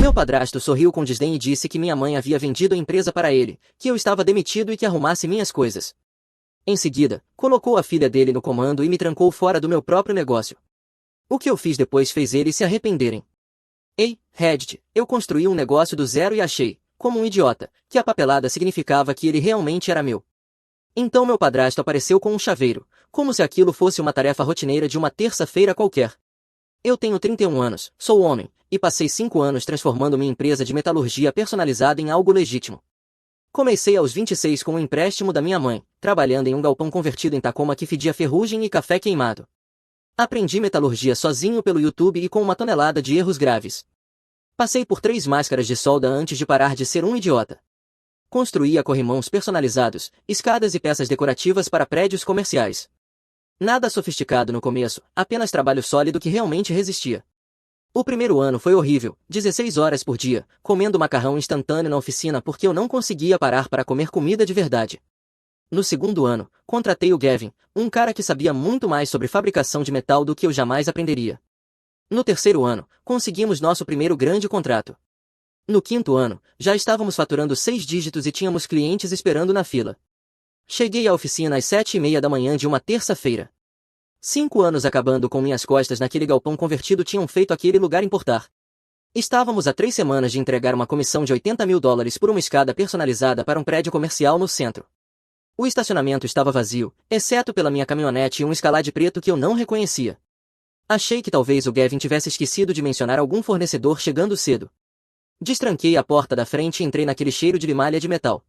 Meu padrasto sorriu com desdém e disse que minha mãe havia vendido a empresa para ele, que eu estava demitido e que arrumasse minhas coisas. Em seguida, colocou a filha dele no comando e me trancou fora do meu próprio negócio. O que eu fiz depois fez eles se arrependerem. Ei, Reddit, eu construí um negócio do zero e achei, como um idiota, que a papelada significava que ele realmente era meu. Então meu padrasto apareceu com um chaveiro, como se aquilo fosse uma tarefa rotineira de uma terça-feira qualquer. Eu tenho 31 anos, sou homem, e passei 5 anos transformando minha empresa de metalurgia personalizada em algo legítimo. Comecei aos 26 com um empréstimo da minha mãe, trabalhando em um galpão convertido em Tacoma que fedia ferrugem e café queimado. Aprendi metalurgia sozinho pelo YouTube e com uma tonelada de erros graves. Passei por 3 máscaras de solda antes de parar de ser um idiota. Construía corrimãos personalizados, escadas e peças decorativas para prédios comerciais. Nada sofisticado no começo, apenas trabalho sólido que realmente resistia. O primeiro ano foi horrível, 16 horas por dia, comendo macarrão instantâneo na oficina porque eu não conseguia parar para comer comida de verdade. No segundo ano, contratei o Gavin, um cara que sabia muito mais sobre fabricação de metal do que eu jamais aprenderia. No terceiro ano, conseguimos nosso primeiro grande contrato. No quinto ano, já estávamos faturando 6 dígitos e tínhamos clientes esperando na fila. Cheguei à oficina às 7:30 da manhã de uma terça-feira. 5 anos acabando com minhas costas naquele galpão convertido tinham feito aquele lugar importar. Estávamos a 3 semanas de entregar uma comissão de $80.000 por uma escada personalizada para um prédio comercial no centro. O estacionamento estava vazio, exceto pela minha caminhonete e um Escalade preto que eu não reconhecia. Achei que talvez o Gavin tivesse esquecido de mencionar algum fornecedor chegando cedo. Destranquei a porta da frente e entrei naquele cheiro de limalha de metal.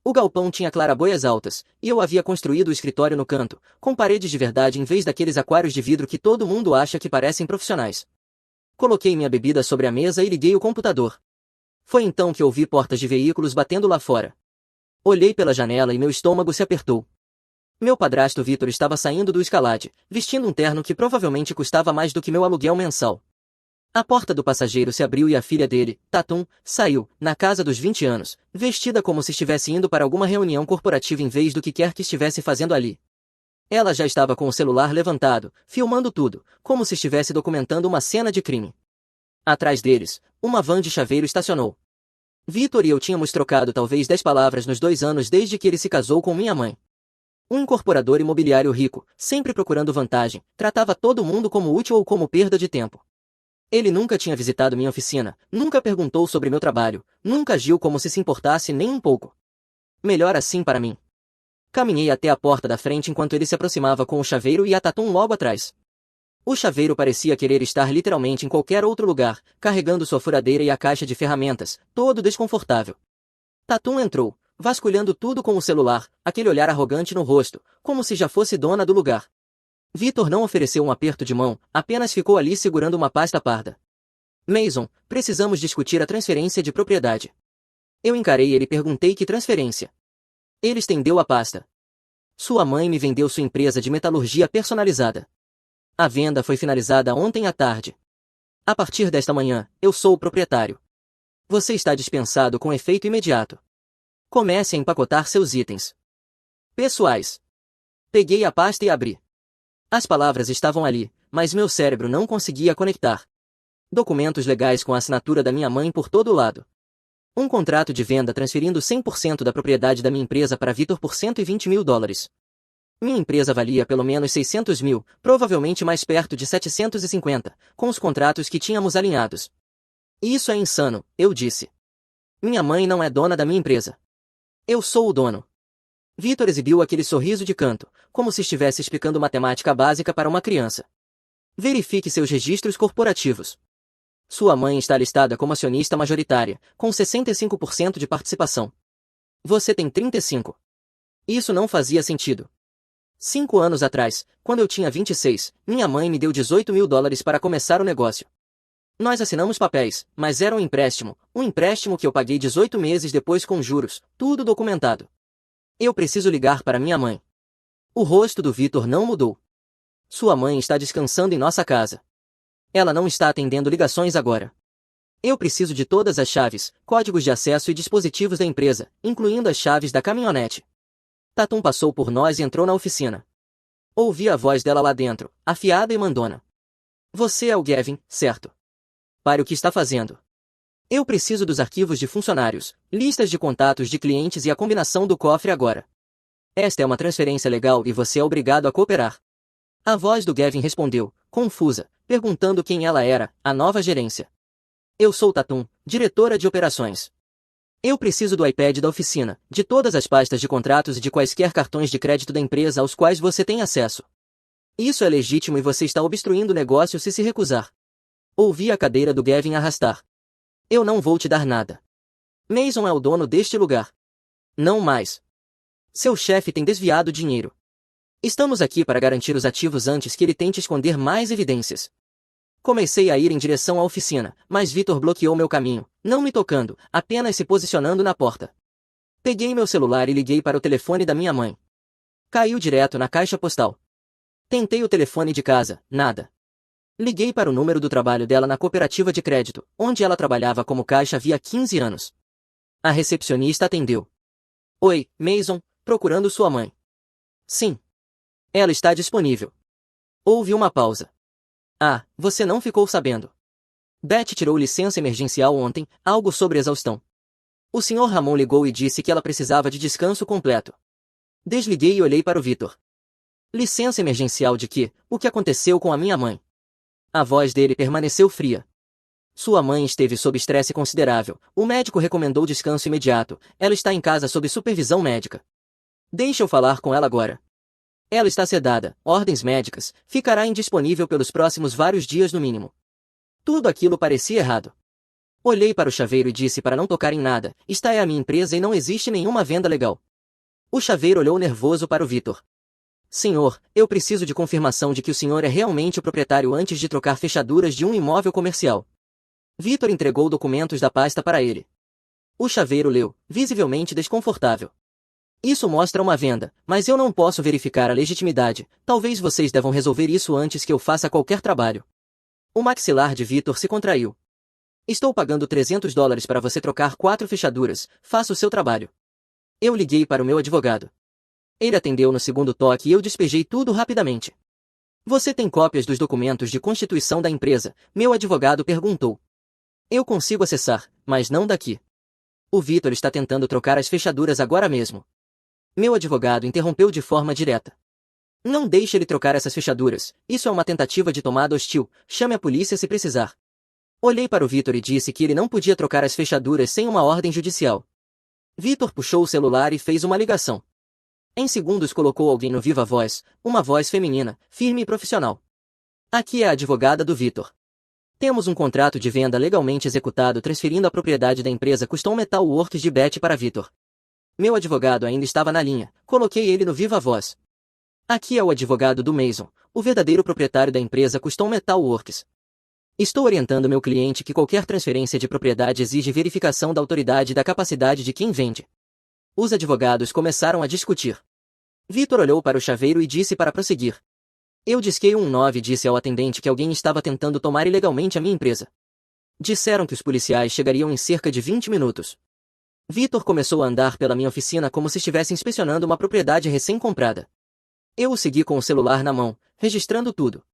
O galpão tinha claraboias altas, e eu havia construído o escritório no canto, com paredes de verdade em vez daqueles aquários de vidro que todo mundo acha que parecem profissionais. Coloquei minha bebida sobre a mesa e liguei o computador. Foi então que ouvi portas de veículos batendo lá fora. Olhei pela janela e meu estômago se apertou. Meu padrasto Vitor estava saindo do Escalade, vestindo um terno que provavelmente custava mais do que meu aluguel mensal. A porta do passageiro se abriu e a filha dele, Tatum, saiu, na casa dos 20 anos, vestida como se estivesse indo para alguma reunião corporativa em vez do que quer que estivesse fazendo ali. Ela já estava com o celular levantado, filmando tudo, como se estivesse documentando uma cena de crime. Atrás deles, uma van de chaveiro estacionou. Vitor e eu tínhamos trocado talvez 10 palavras nos 2 anos desde que ele se casou com minha mãe. Um incorporador imobiliário rico, sempre procurando vantagem, tratava todo mundo como útil ou como perda de tempo. Ele nunca tinha visitado minha oficina, nunca perguntou sobre meu trabalho, nunca agiu como se importasse nem um pouco. Melhor assim para mim. Caminhei até a porta da frente enquanto ele se aproximava com o chaveiro e a Tatum logo atrás. O chaveiro parecia querer estar literalmente em qualquer outro lugar, carregando sua furadeira e a caixa de ferramentas, todo desconfortável. Tatum entrou, vasculhando tudo com o celular, aquele olhar arrogante no rosto, como se já fosse dona do lugar. Vitor não ofereceu um aperto de mão, apenas ficou ali segurando uma pasta parda. Mason, precisamos discutir a transferência de propriedade. Eu encarei ele e perguntei que transferência. Ele estendeu a pasta. Sua mãe me vendeu sua empresa de metalurgia personalizada. A venda foi finalizada ontem à tarde. A partir desta manhã, eu sou o proprietário. Você está dispensado com efeito imediato. Comece a empacotar seus itens pessoais. Peguei a pasta e abri. As palavras estavam ali, mas meu cérebro não conseguia conectar. Documentos legais com a assinatura da minha mãe por todo lado. Um contrato de venda transferindo 100% da propriedade da minha empresa para Vitor por $120.000. Minha empresa valia pelo menos 600 mil, provavelmente mais perto de 750, com os contratos que tínhamos alinhados. Isso é insano, eu disse. Minha mãe não é dona da minha empresa. Eu sou o dono. Vitor exibiu aquele sorriso de canto, como se estivesse explicando matemática básica para uma criança. Verifique seus registros corporativos. Sua mãe está listada como acionista majoritária, com 65% de participação. Você tem 35%. Isso não fazia sentido. 5 anos atrás, quando eu tinha 26, minha mãe me deu $18.000 para começar o negócio. Nós assinamos papéis, mas era um empréstimo que eu paguei 18 meses depois com juros, tudo documentado. Eu preciso ligar para minha mãe. O rosto do Vitor não mudou. Sua mãe está descansando em nossa casa. Ela não está atendendo ligações agora. Eu preciso de todas as chaves, códigos de acesso e dispositivos da empresa, incluindo as chaves da caminhonete. Tatum passou por nós e entrou na oficina. Ouvi a voz dela lá dentro, afiada e mandona. Você é o Gavin, certo? Pare o que está fazendo. Eu preciso dos arquivos de funcionários, listas de contatos de clientes e a combinação do cofre agora. Esta é uma transferência legal e você é obrigado a cooperar. A voz do Gavin respondeu, confusa, perguntando quem ela era, a nova gerência. Eu sou Tatum, diretora de operações. Eu preciso do iPad da oficina, de todas as pastas de contratos e de quaisquer cartões de crédito da empresa aos quais você tem acesso. Isso é legítimo e você está obstruindo o negócio se recusar. Ouvi a cadeira do Gavin arrastar. Eu não vou te dar nada. Mason é o dono deste lugar. Não mais. Seu chefe tem desviado dinheiro. Estamos aqui para garantir os ativos antes que ele tente esconder mais evidências. Comecei a ir em direção à oficina, mas Victor bloqueou meu caminho, não me tocando, apenas se posicionando na porta. Peguei meu celular e liguei para o telefone da minha mãe. Caiu direto na caixa postal. Tentei o telefone de casa, nada. Liguei para o número do trabalho dela na cooperativa de crédito, onde ela trabalhava como caixa havia 15 anos. A recepcionista atendeu. Oi, Mason, procurando sua mãe. Sim. Ela está disponível. Houve uma pausa. Ah, você não ficou sabendo. Beth tirou licença emergencial ontem, algo sobre exaustão. O Sr. Ramon ligou e disse que ela precisava de descanso completo. Desliguei e olhei para o Victor. Licença emergencial de quê? O que aconteceu com a minha mãe? A voz dele permaneceu fria. Sua mãe esteve sob estresse considerável. O médico recomendou descanso imediato. Ela está em casa sob supervisão médica. Deixe eu falar com ela agora. Ela está sedada, ordens médicas, ficará indisponível pelos próximos vários dias no mínimo. Tudo aquilo parecia errado. Olhei para o chaveiro e disse para não tocar em nada, esta é a minha empresa e não existe nenhuma venda legal. O chaveiro olhou nervoso para o Victor. Senhor, eu preciso de confirmação de que o senhor é realmente o proprietário antes de trocar fechaduras de um imóvel comercial. Victor entregou documentos da pasta para ele. O chaveiro leu, visivelmente desconfortável. Isso mostra uma venda, mas eu não posso verificar a legitimidade. Talvez vocês devam resolver isso antes que eu faça qualquer trabalho. O maxilar de Victor se contraiu. Estou pagando $300 para você trocar 4 fechaduras, faça o seu trabalho. Eu liguei para o meu advogado. Ele atendeu no segundo toque e eu despejei tudo rapidamente. Você tem cópias dos documentos de constituição da empresa? Meu advogado perguntou. Eu consigo acessar, mas não daqui. O Victor está tentando trocar as fechaduras agora mesmo. Meu advogado interrompeu de forma direta. Não deixe ele trocar essas fechaduras, isso é uma tentativa de tomada hostil, chame a polícia se precisar. Olhei para o Victor e disse que ele não podia trocar as fechaduras sem uma ordem judicial. Victor puxou o celular e fez uma ligação. Em segundos colocou alguém no viva voz, uma voz feminina, firme e profissional. Aqui é a advogada do Victor. Temos um contrato de venda legalmente executado transferindo a propriedade da empresa Custom Metal Works de Beth para Victor. Meu advogado ainda estava na linha, coloquei ele no viva voz. Aqui é o advogado do Mason, o verdadeiro proprietário da empresa Custom Metal Works. Estou orientando meu cliente que qualquer transferência de propriedade exige verificação da autoridade e da capacidade de quem vende. Os advogados começaram a discutir. Victor olhou para o chaveiro e disse para prosseguir. Eu disquei 19 e disse ao atendente que alguém estava tentando tomar ilegalmente a minha empresa. Disseram que os policiais chegariam em cerca de 20 minutos. Victor começou a andar pela minha oficina como se estivesse inspecionando uma propriedade recém-comprada. Eu o segui com o celular na mão, registrando tudo.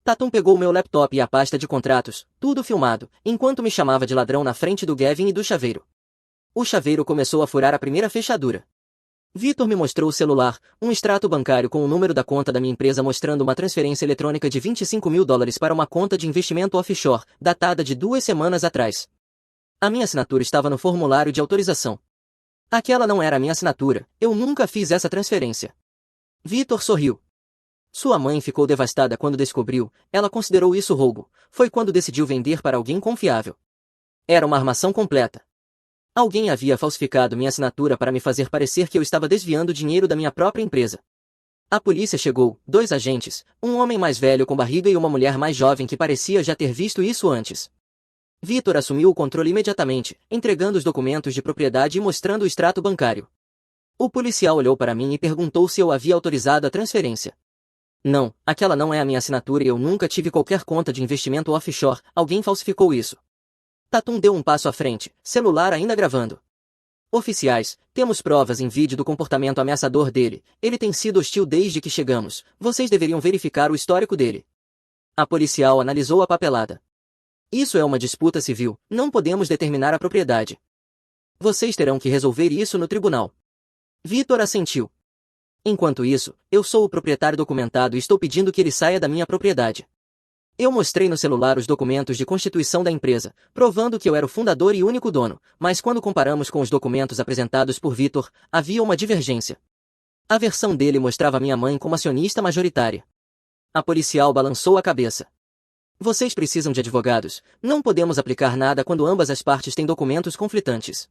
Tatum pegou meu laptop e a pasta de contratos, tudo filmado, enquanto me chamava de ladrão na frente do Gavin e do chaveiro. O chaveiro começou a furar a primeira fechadura. Victor me mostrou o celular, um extrato bancário com o número da conta da minha empresa mostrando uma transferência eletrônica de $25.000 para uma conta de investimento offshore, datada de 2 semanas atrás. A minha assinatura estava no formulário de autorização. Aquela não era a minha assinatura, eu nunca fiz essa transferência. Victor sorriu. Sua mãe ficou devastada quando descobriu, ela considerou isso roubo, foi quando decidiu vender para alguém confiável. Era uma armação completa. Alguém havia falsificado minha assinatura para me fazer parecer que eu estava desviando dinheiro da minha própria empresa. A polícia chegou, 2 agentes, um homem mais velho com barriga e uma mulher mais jovem que parecia já ter visto isso antes. Victor assumiu o controle imediatamente, entregando os documentos de propriedade e mostrando o extrato bancário. O policial olhou para mim e perguntou se eu havia autorizado a transferência. Não, aquela não é a minha assinatura e eu nunca tive qualquer conta de investimento offshore, alguém falsificou isso. Tatum deu um passo à frente, celular ainda gravando. Oficiais, temos provas em vídeo do comportamento ameaçador dele, ele tem sido hostil desde que chegamos, vocês deveriam verificar o histórico dele. A policial analisou a papelada. Isso é uma disputa civil, não podemos determinar a propriedade. Vocês terão que resolver isso no tribunal. Vitor assentiu. Enquanto isso, eu sou o proprietário documentado e estou pedindo que ele saia da minha propriedade. Eu mostrei no celular os documentos de constituição da empresa, provando que eu era o fundador e único dono, mas quando comparamos com os documentos apresentados por Vitor, havia uma divergência. A versão dele mostrava minha mãe como acionista majoritária. A policial balançou a cabeça. Vocês precisam de advogados, não podemos aplicar nada quando ambas as partes têm documentos conflitantes.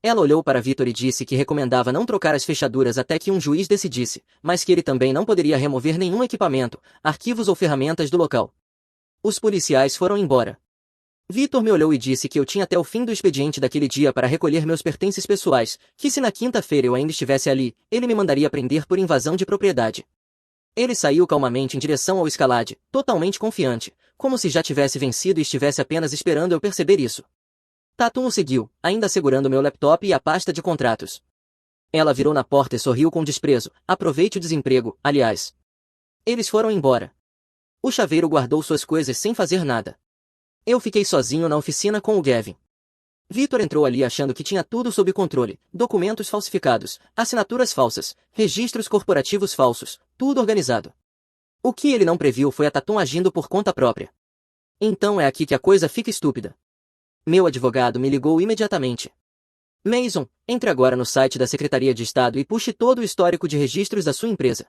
Ela olhou para Vitor e disse que recomendava não trocar as fechaduras até que um juiz decidisse, mas que ele também não poderia remover nenhum equipamento, arquivos ou ferramentas do local. Os policiais foram embora. Vitor me olhou e disse que eu tinha até o fim do expediente daquele dia para recolher meus pertences pessoais, que se na quinta-feira eu ainda estivesse ali, ele me mandaria prender por invasão de propriedade. Ele saiu calmamente em direção ao escalade, totalmente confiante, como se já tivesse vencido e estivesse apenas esperando eu perceber isso. Tatum o seguiu, ainda segurando meu laptop e a pasta de contratos. Ela virou na porta e sorriu com desprezo. Aproveite o desemprego, aliás. Eles foram embora. O chaveiro guardou suas coisas sem fazer nada. Eu fiquei sozinho na oficina com o Gavin. Vitor entrou ali achando que tinha tudo sob controle, documentos falsificados, assinaturas falsas, registros corporativos falsos, tudo organizado. O que ele não previu foi a Tatum agindo por conta própria. Então é aqui que a coisa fica estúpida. Meu advogado me ligou imediatamente. Mason, entre agora no site da Secretaria de Estado e puxe todo o histórico de registros da sua empresa.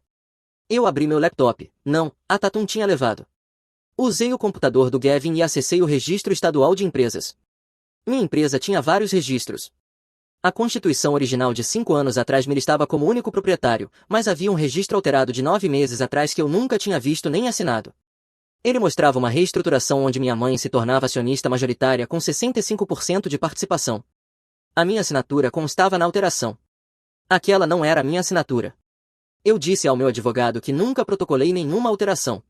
Eu abri meu laptop. Não, a Tatum tinha levado. Usei o computador do Gavin e acessei o Registro Estadual de Empresas. Minha empresa tinha vários registros. A Constituição original de 5 anos atrás me listava como único proprietário, mas havia um registro alterado de 9 meses atrás que eu nunca tinha visto nem assinado. Ele mostrava uma reestruturação onde minha mãe se tornava acionista majoritária com 65% de participação. A minha assinatura constava na alteração. Aquela não era a minha assinatura. Eu disse ao meu advogado que nunca protocolei nenhuma alteração.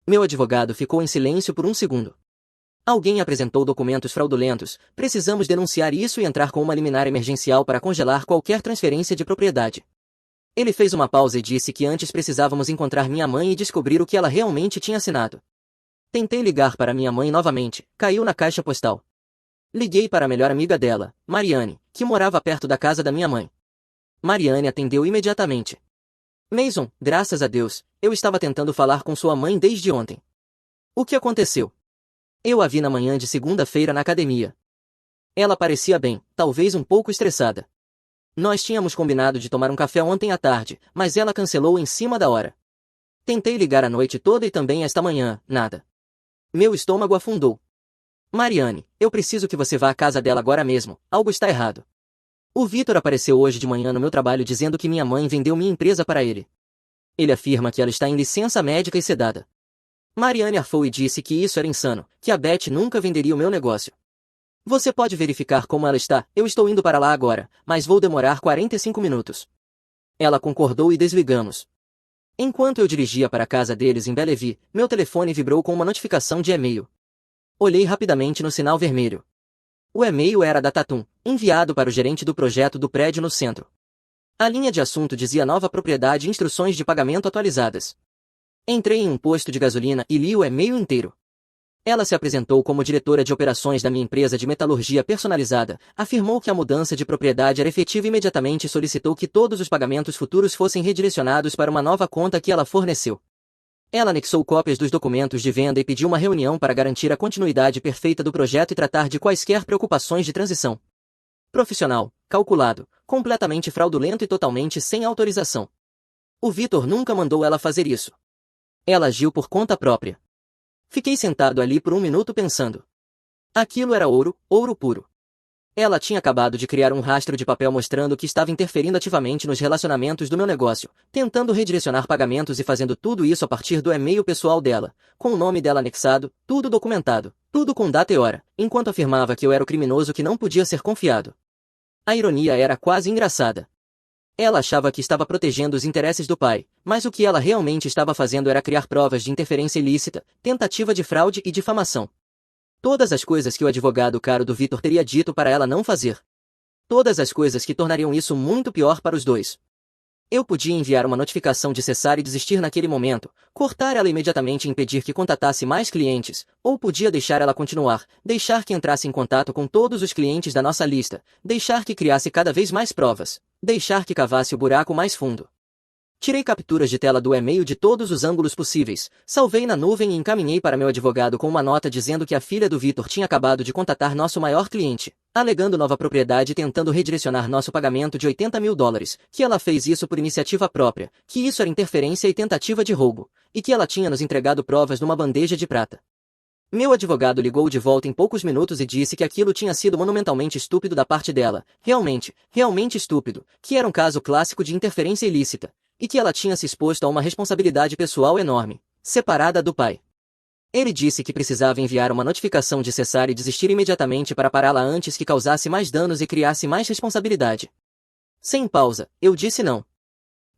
Meu advogado ficou em silêncio por um segundo. Alguém apresentou documentos fraudulentos, precisamos denunciar isso e entrar com uma liminar emergencial para congelar qualquer transferência de propriedade. Ele fez uma pausa e disse que antes precisávamos encontrar minha mãe e descobrir o que ela realmente tinha assinado. Tentei ligar para minha mãe novamente, caiu na caixa postal. Liguei para a melhor amiga dela, Mariane, que morava perto da casa da minha mãe. Mariane atendeu imediatamente. Mason, graças a Deus, eu estava tentando falar com sua mãe desde ontem. O que aconteceu? Eu a vi na manhã de segunda-feira na academia. Ela parecia bem, talvez um pouco estressada. Nós tínhamos combinado de tomar um café ontem à tarde, mas ela cancelou em cima da hora. Tentei ligar a noite toda e também esta manhã, nada. Meu estômago afundou. Mariane, eu preciso que você vá à casa dela agora mesmo, algo está errado. O Vitor apareceu hoje de manhã no meu trabalho dizendo que minha mãe vendeu minha empresa para ele. Ele afirma que ela está em licença médica e sedada. Mariane arfou e disse que isso era insano, que a Beth nunca venderia o meu negócio. Você pode verificar como ela está, eu estou indo para lá agora, mas vou demorar 45 minutos. Ela concordou e desligamos. Enquanto eu dirigia para a casa deles em Bellevue, meu telefone vibrou com uma notificação de e-mail. Olhei rapidamente no sinal vermelho. O e-mail era da Tatum, enviado para o gerente do projeto do prédio no centro. A linha de assunto dizia nova propriedade e instruções de pagamento atualizadas. Entrei em um posto de gasolina e li o e-mail inteiro. Ela se apresentou como diretora de operações da minha empresa de metalurgia personalizada, afirmou que a mudança de propriedade era efetiva imediatamente e solicitou que todos os pagamentos futuros fossem redirecionados para uma nova conta que ela forneceu. Ela anexou cópias dos documentos de venda e pediu uma reunião para garantir a continuidade perfeita do projeto e tratar de quaisquer preocupações de transição. Profissional, calculado, completamente fraudulento e totalmente sem autorização. O Vitor nunca mandou ela fazer isso. Ela agiu por conta própria. Fiquei sentado ali por um minuto pensando. Aquilo era ouro, ouro puro. Ela tinha acabado de criar um rastro de papel mostrando que estava interferindo ativamente nos relacionamentos do meu negócio, tentando redirecionar pagamentos e fazendo tudo isso a partir do e-mail pessoal dela, com o nome dela anexado, tudo documentado, tudo com data e hora, enquanto afirmava que eu era o criminoso que não podia ser confiado. A ironia era quase engraçada. Ela achava que estava protegendo os interesses do pai, mas o que ela realmente estava fazendo era criar provas de interferência ilícita, tentativa de fraude e difamação. Todas as coisas que o advogado caro do Vitor teria dito para ela não fazer. Todas as coisas que tornariam isso muito pior para os dois. Eu podia enviar uma notificação de cessar e desistir naquele momento, cortar ela imediatamente e impedir que contatasse mais clientes, ou podia deixar ela continuar, deixar que entrasse em contato com todos os clientes da nossa lista, deixar que criasse cada vez mais provas, deixar que cavasse o buraco mais fundo. Tirei capturas de tela do e-mail de todos os ângulos possíveis, salvei na nuvem e encaminhei para meu advogado com uma nota dizendo que a filha do Vitor tinha acabado de contatar nosso maior cliente, alegando nova propriedade e tentando redirecionar nosso pagamento de US$ 80.000, que ela fez isso por iniciativa própria, que isso era interferência e tentativa de roubo, e que ela tinha nos entregado provas numa bandeja de prata. Meu advogado ligou de volta em poucos minutos e disse que aquilo tinha sido monumentalmente estúpido da parte dela, realmente estúpido, que era um caso clássico de interferência ilícita, e que ela tinha se exposto a uma responsabilidade pessoal enorme, separada do pai. Ele disse que precisava enviar uma notificação de cessar e desistir imediatamente para pará-la antes que causasse mais danos e criasse mais responsabilidade. Sem pausa, eu disse não.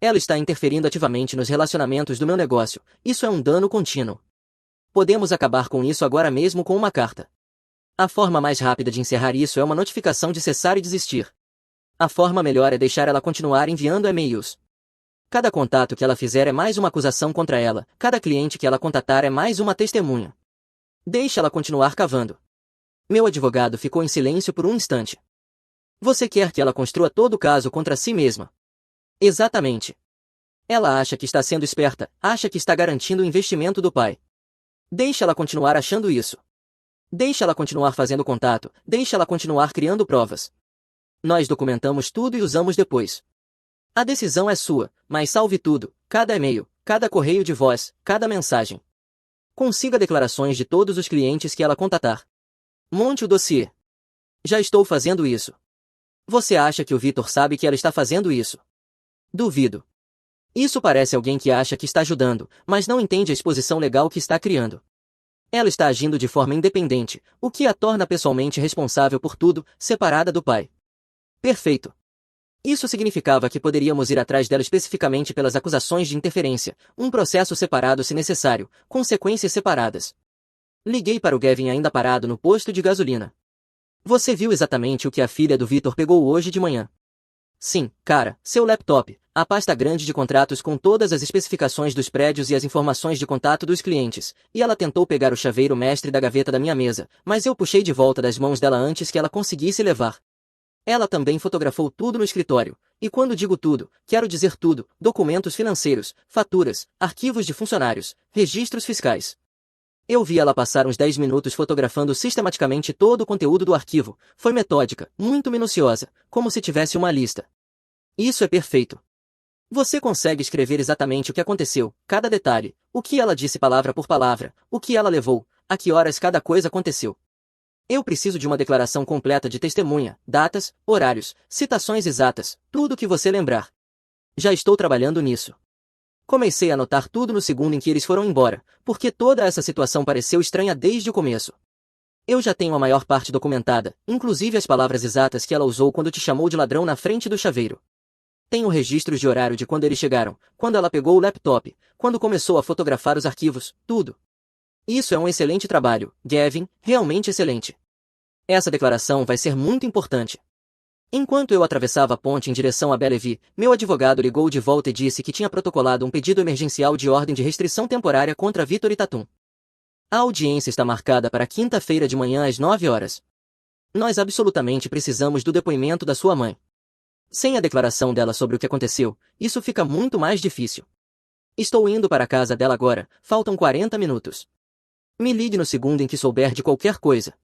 Ela está interferindo ativamente nos relacionamentos do meu negócio, isso é um dano contínuo. Podemos acabar com isso agora mesmo com uma carta. A forma mais rápida de encerrar isso é uma notificação de cessar e desistir. A forma melhor é deixar ela continuar enviando e-mails. Cada contato que ela fizer é mais uma acusação contra ela, cada cliente que ela contatar é mais uma testemunha. Deixe ela continuar cavando. Meu advogado ficou em silêncio por um instante. Você quer que ela construa todo o caso contra si mesma? Exatamente. Ela acha que está sendo esperta, acha que está garantindo o investimento do pai. Deixe ela continuar achando isso. Deixe ela continuar fazendo contato, deixe ela continuar criando provas. Nós documentamos tudo e usamos depois. A decisão é sua, mas salve tudo, cada e-mail, cada correio de voz, cada mensagem. Consiga declarações de todos os clientes que ela contatar. Monte o dossiê. Já estou fazendo isso. Você acha que o Vitor sabe que ela está fazendo isso? Duvido. Isso parece alguém que acha que está ajudando, mas não entende a exposição legal que está criando. Ela está agindo de forma independente, o que a torna pessoalmente responsável por tudo, separada do pai. Perfeito. Isso significava que poderíamos ir atrás dela especificamente pelas acusações de interferência, um processo separado se necessário, consequências separadas. Liguei para o Gavin ainda parado no posto de gasolina. Você viu exatamente o que a filha do Vitor pegou hoje de manhã? Sim, cara, seu laptop, a pasta grande de contratos com todas as especificações dos prédios e as informações de contato dos clientes, e ela tentou pegar o chaveiro mestre da gaveta da minha mesa, mas eu puxei de volta das mãos dela antes que ela conseguisse levar. Ela também fotografou tudo no escritório, e quando digo tudo, quero dizer tudo, documentos financeiros, faturas, arquivos de funcionários, registros fiscais. Eu vi ela passar uns 10 minutos fotografando sistematicamente todo o conteúdo do arquivo, foi metódica, muito minuciosa, como se tivesse uma lista. Isso é perfeito. Você consegue escrever exatamente o que aconteceu, cada detalhe, o que ela disse palavra por palavra, o que ela levou, a que horas cada coisa aconteceu. Eu preciso de uma declaração completa de testemunha, datas, horários, citações exatas, tudo o que você lembrar. Já estou trabalhando nisso. Comecei a anotar tudo no segundo em que eles foram embora, porque toda essa situação pareceu estranha desde o começo. Eu já tenho a maior parte documentada, inclusive as palavras exatas que ela usou quando te chamou de ladrão na frente do chaveiro. Tenho registros de horário de quando eles chegaram, quando ela pegou o laptop, quando começou a fotografar os arquivos, tudo. Isso é um excelente trabalho, Gavin, realmente excelente. Essa declaração vai ser muito importante. Enquanto eu atravessava a ponte em direção a Bellevue, meu advogado ligou de volta e disse que tinha protocolado um pedido emergencial de ordem de restrição temporária contra Vitor e Tatum. A audiência está marcada para quinta-feira de manhã às 9 horas. Nós absolutamente precisamos do depoimento da sua mãe. Sem a declaração dela sobre o que aconteceu, isso fica muito mais difícil. Estou indo para a casa dela agora, faltam 40 minutos. Me ligue no segundo em que souber de qualquer coisa.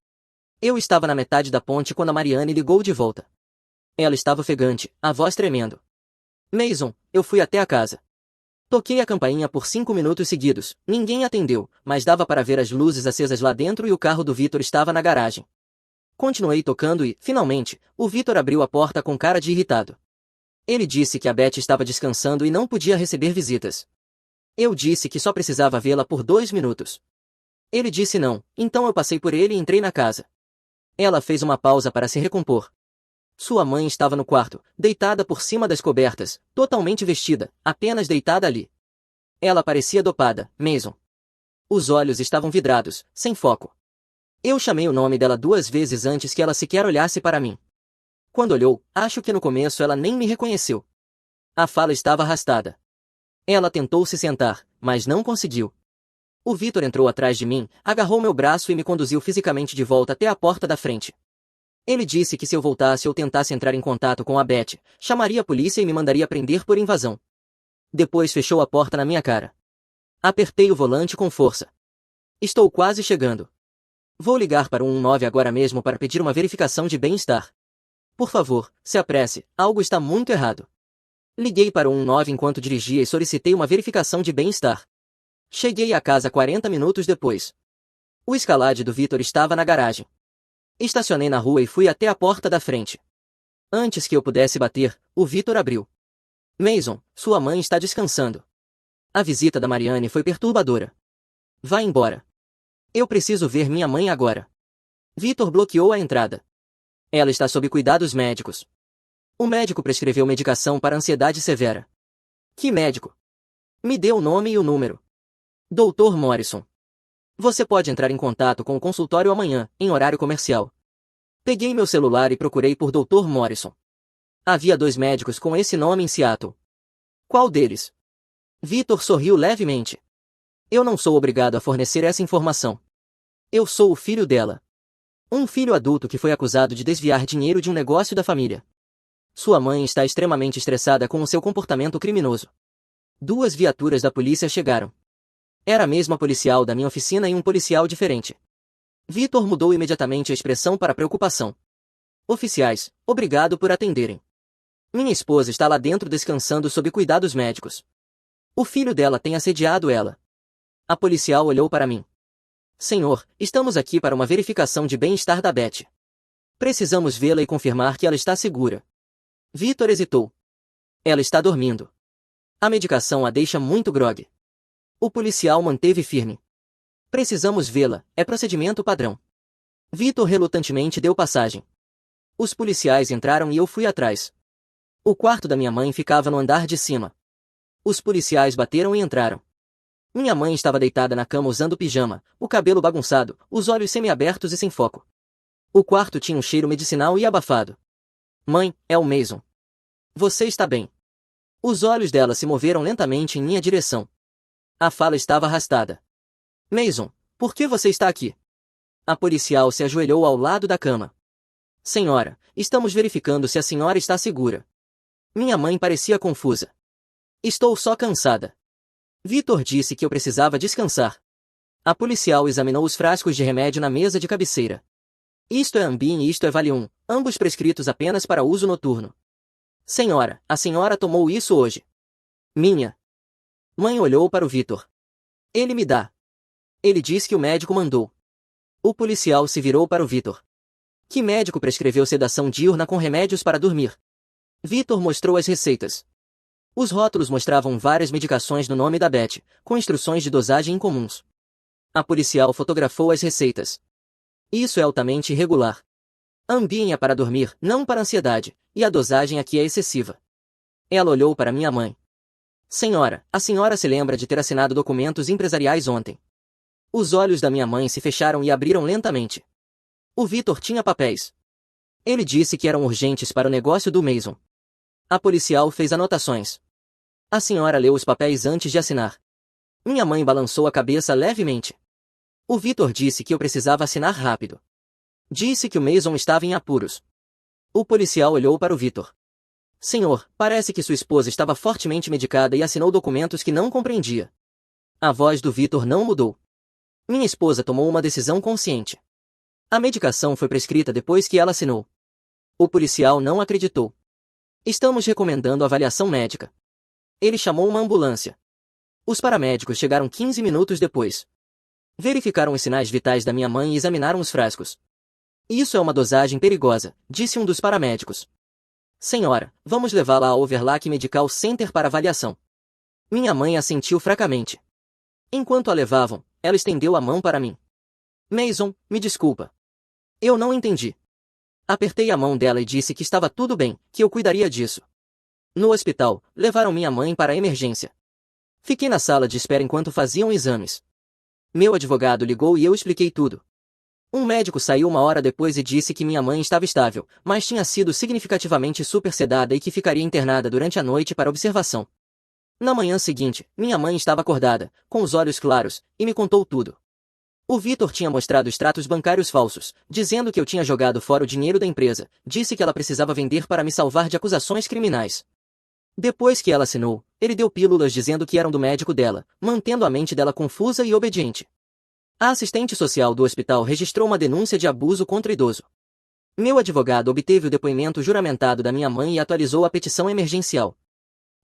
Eu estava na metade da ponte quando a Marianne ligou de volta. Ela estava ofegante, a voz tremendo. Mason, eu fui até a casa. Toquei a campainha por 5 minutos seguidos, ninguém atendeu, mas dava para ver as luzes acesas lá dentro e o carro do Vitor estava na garagem. Continuei tocando e, finalmente, o Vitor abriu a porta com cara de irritado. Ele disse que a Beth estava descansando e não podia receber visitas. Eu disse que só precisava vê-la por 2 minutos. Ele disse não, então eu passei por ele e entrei na casa. Ela fez uma pausa para se recompor. Sua mãe estava no quarto, deitada por cima das cobertas, totalmente vestida, apenas deitada ali. Ela parecia dopada, Mason. Os olhos estavam vidrados, sem foco. Eu chamei o nome dela 2 vezes antes que ela sequer olhasse para mim. Quando olhou, acho que no começo ela nem me reconheceu. A fala estava arrastada. Ela tentou se sentar, mas não conseguiu. O Vitor entrou atrás de mim, agarrou meu braço e me conduziu fisicamente de volta até a porta da frente. Ele disse que se eu voltasse ou tentasse entrar em contato com a Beth, chamaria a polícia e me mandaria prender por invasão. Depois fechou a porta na minha cara. Apertei o volante com força. Estou quase chegando. Vou ligar para o 119 agora mesmo para pedir uma verificação de bem-estar. Por favor, se apresse, algo está muito errado. Liguei para o 119 enquanto dirigia e solicitei uma verificação de bem-estar. Cheguei a casa 40 minutos depois. O Escalade do Vitor estava na garagem. Estacionei na rua e fui até a porta da frente. Antes que eu pudesse bater, o Vitor abriu. Mason, sua mãe está descansando. A visita da Mariane foi perturbadora. Vá embora. Eu preciso ver minha mãe agora. Vitor bloqueou a entrada. Ela está sob cuidados médicos. O médico prescreveu medicação para ansiedade severa. Que médico? Me dê o nome e o número. Dr. Morrison. Você pode entrar em contato com o consultório amanhã, em horário comercial. Peguei meu celular e procurei por Dr. Morrison. Havia 2 médicos com esse nome em Seattle. Qual deles? Vitor sorriu levemente. Eu não sou obrigado a fornecer essa informação. Eu sou o filho dela. Um filho adulto que foi acusado de desviar dinheiro de um negócio da família. Sua mãe está extremamente estressada com o seu comportamento criminoso. 2 viaturas da polícia chegaram. Era a mesma policial da minha oficina e um policial diferente. Vitor mudou imediatamente a expressão para preocupação. Oficiais, obrigado por atenderem. Minha esposa está lá dentro descansando sob cuidados médicos. O filho dela tem assediado ela. A policial olhou para mim. Senhor, estamos aqui para uma verificação de bem-estar da Beth. Precisamos vê-la e confirmar que ela está segura. Vitor hesitou. Ela está dormindo. A medicação a deixa muito grogue. O policial manteve firme. Precisamos vê-la, é procedimento padrão. Vitor relutantemente deu passagem. Os policiais entraram e eu fui atrás. O quarto da minha mãe ficava no andar de cima. Os policiais bateram e entraram. Minha mãe estava deitada na cama usando pijama, o cabelo bagunçado, os olhos semiabertos e sem foco. O quarto tinha um cheiro medicinal e abafado. Mãe, é o Mason. Você está bem. Os olhos dela se moveram lentamente em minha direção. A fala estava arrastada. Mason, por que você está aqui? A policial se ajoelhou ao lado da cama. Senhora, estamos verificando se a senhora está segura. Minha mãe parecia confusa. Estou só cansada. Vitor disse que eu precisava descansar. A policial examinou os frascos de remédio na mesa de cabeceira. Isto é Ambien e isto é Valium, ambos prescritos apenas para uso noturno. Senhora, a senhora tomou isso hoje. Minha mãe olhou para o Vitor. Ele me dá. Ele diz que o médico mandou. O policial se virou para o Vitor. Que médico prescreveu sedação diurna com remédios para dormir? Vitor mostrou as receitas. Os rótulos mostravam várias medicações no nome da Beth, com instruções de dosagem incomuns. A policial fotografou as receitas. Isso é altamente irregular. Ambien é para dormir, não para ansiedade, e a dosagem aqui é excessiva. Ela olhou para minha mãe. Senhora, a senhora se lembra de ter assinado documentos empresariais ontem. Os olhos da minha mãe se fecharam e abriram lentamente. O Vitor tinha papéis. Ele disse que eram urgentes para o negócio do Mason. A policial fez anotações. A senhora leu os papéis antes de assinar. Minha mãe balançou a cabeça levemente. O Vitor disse que eu precisava assinar rápido. Disse que o Mason estava em apuros. O policial olhou para o Vitor. Senhor, parece que sua esposa estava fortemente medicada e assinou documentos que não compreendia. A voz do Vitor não mudou. Minha esposa tomou uma decisão consciente. A medicação foi prescrita depois que ela assinou. O policial não acreditou. Estamos recomendando avaliação médica. Ele chamou uma ambulância. Os paramédicos chegaram 15 minutos depois. Verificaram os sinais vitais da minha mãe e examinaram os frascos. Isso é uma dosagem perigosa, disse um dos paramédicos. Senhora, vamos levá-la ao Overlook Medical Center para avaliação. Minha mãe assentiu fracamente. Enquanto a levavam, ela estendeu a mão para mim. Mason, me desculpa. Eu não entendi. Apertei a mão dela e disse que estava tudo bem, que eu cuidaria disso. No hospital, levaram minha mãe para a emergência. Fiquei na sala de espera enquanto faziam exames. Meu advogado ligou e eu expliquei tudo. Um médico saiu uma hora depois e disse que minha mãe estava estável, mas tinha sido significativamente supersedada e que ficaria internada durante a noite para observação. Na manhã seguinte, minha mãe estava acordada, com os olhos claros, e me contou tudo. O Vitor tinha mostrado extratos bancários falsos, dizendo que eu tinha jogado fora o dinheiro da empresa, disse que ela precisava vender para me salvar de acusações criminais. Depois que ela assinou, ele deu pílulas dizendo que eram do médico dela, mantendo a mente dela confusa e obediente. A assistente social do hospital registrou uma denúncia de abuso contra idoso. Meu advogado obteve o depoimento juramentado da minha mãe e atualizou a petição emergencial.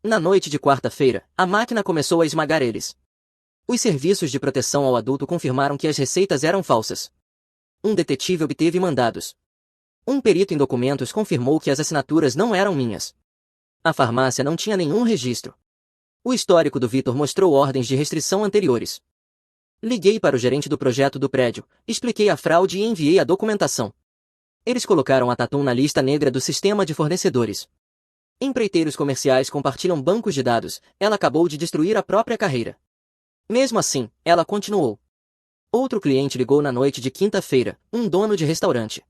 Na noite de quarta-feira, a máquina começou a esmagar eles. Os serviços de proteção ao adulto confirmaram que as receitas eram falsas. Um detetive obteve mandados. Um perito em documentos confirmou que as assinaturas não eram minhas. A farmácia não tinha nenhum registro. O histórico do Vitor mostrou ordens de restrição anteriores. Liguei para o gerente do projeto do prédio, expliquei a fraude e enviei a documentação. Eles colocaram a Tatum na lista negra do sistema de fornecedores. Empreiteiros comerciais compartilham bancos de dados, ela acabou de destruir a própria carreira. Mesmo assim, ela continuou. Outro cliente ligou na noite de quinta-feira, um dono de restaurante.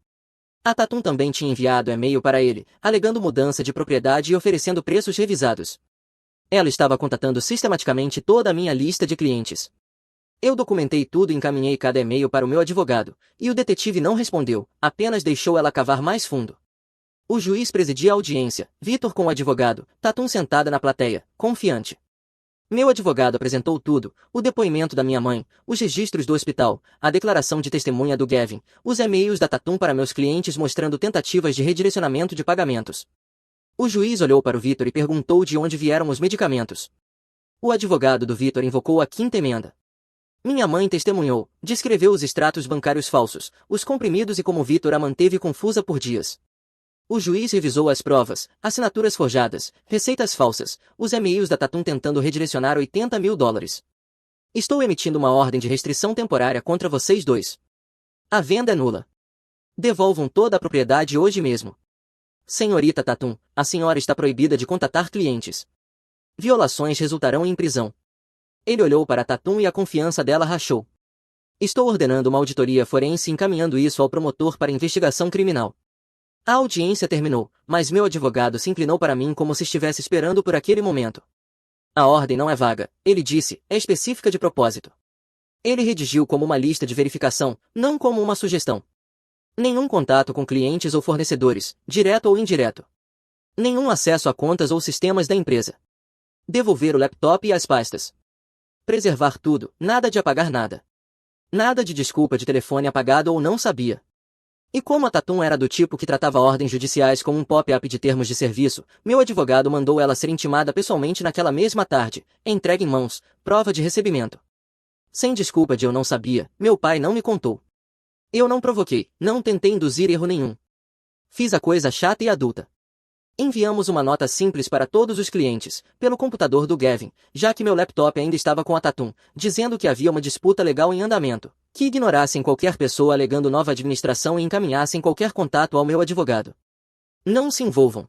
A Tatum também tinha enviado e-mail para ele, alegando mudança de propriedade e oferecendo preços revisados. Ela estava contatando sistematicamente toda a minha lista de clientes. Eu documentei tudo e encaminhei cada e-mail para o meu advogado, e o detetive não respondeu, apenas deixou ela cavar mais fundo. O juiz presidia a audiência, Vitor com o advogado, Tatum sentada na plateia, confiante. Meu advogado apresentou tudo, o depoimento da minha mãe, os registros do hospital, a declaração de testemunha do Gavin, os e-mails da Tatum para meus clientes mostrando tentativas de redirecionamento de pagamentos. O juiz olhou para o Vitor e perguntou de onde vieram os medicamentos. O advogado do Vitor invocou a quinta emenda. Minha mãe testemunhou, descreveu os extratos bancários falsos, os comprimidos e como Vitor a manteve confusa por dias. O juiz revisou as provas, assinaturas forjadas, receitas falsas, os e-mails da Tatum tentando redirecionar $80 mil. Estou emitindo uma ordem de restrição temporária contra vocês dois. A venda é nula. Devolvam toda a propriedade hoje mesmo. Senhorita Tatum, a senhora está proibida de contatar clientes. Violações resultarão em prisão. Ele olhou para Tatum e a confiança dela rachou. Estou ordenando uma auditoria forense e encaminhando isso ao promotor para investigação criminal. A audiência terminou, mas meu advogado se inclinou para mim como se estivesse esperando por aquele momento. A ordem não é vaga, ele disse, é específica de propósito. Ele redigiu como uma lista de verificação, não como uma sugestão. Nenhum contato com clientes ou fornecedores, direto ou indireto. Nenhum acesso a contas ou sistemas da empresa. Devolver o laptop e as pastas. Preservar tudo, nada de apagar nada. Nada de desculpa de telefone apagado ou não sabia. E como a Tatum era do tipo que tratava ordens judiciais como um pop-up de termos de serviço, meu advogado mandou ela ser intimada pessoalmente naquela mesma tarde, entregue em mãos, prova de recebimento. Sem desculpa de eu não sabia, meu pai não me contou. Eu não provoquei, não tentei induzir erro nenhum. Fiz a coisa chata e adulta. Enviamos uma nota simples para todos os clientes, pelo computador do Gavin, já que meu laptop ainda estava com a Tatum, dizendo que havia uma disputa legal em andamento, que ignorassem qualquer pessoa alegando nova administração e encaminhassem qualquer contato ao meu advogado. Não se envolvam.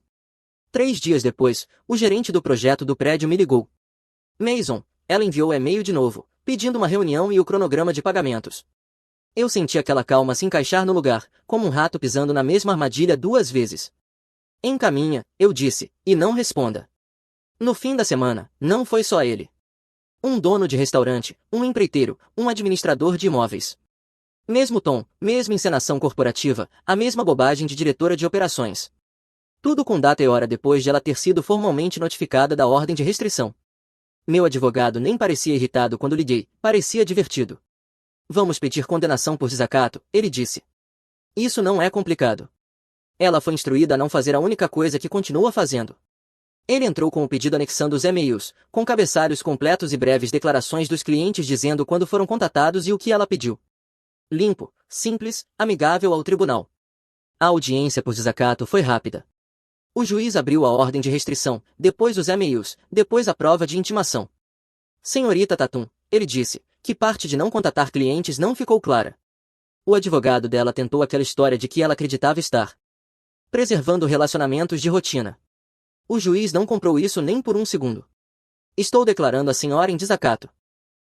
3 dias depois, o gerente do projeto do prédio me ligou. Mason, ela enviou e-mail de novo, pedindo uma reunião e o cronograma de pagamentos. Eu senti aquela calma se encaixar no lugar, como um rato pisando na mesma armadilha 2 vezes. Encaminha, eu disse, e não responda. No fim da semana, não foi só ele. Um dono de restaurante, um empreiteiro, um administrador de imóveis. Mesmo tom, mesma encenação corporativa, a mesma bobagem de diretora de operações. Tudo com data e hora depois de ela ter sido formalmente notificada da ordem de restrição. Meu advogado nem parecia irritado quando liguei, parecia divertido. Vamos pedir condenação por desacato, ele disse. Isso não é complicado. Ela foi instruída a não fazer a única coisa que continua fazendo. Ele entrou com o pedido anexando os e-mails, com cabeçalhos completos e breves declarações dos clientes dizendo quando foram contatados e o que ela pediu. Limpo, simples, amigável ao tribunal. A audiência por desacato foi rápida. O juiz abriu a ordem de restrição, depois os e-mails, depois a prova de intimação. Senhorita Tatum, ele disse, que parte de não contatar clientes não ficou clara. O advogado dela tentou aquela história de que ela acreditava estar preservando relacionamentos de rotina. O juiz não comprou isso nem por um segundo. Estou declarando a senhora em desacato.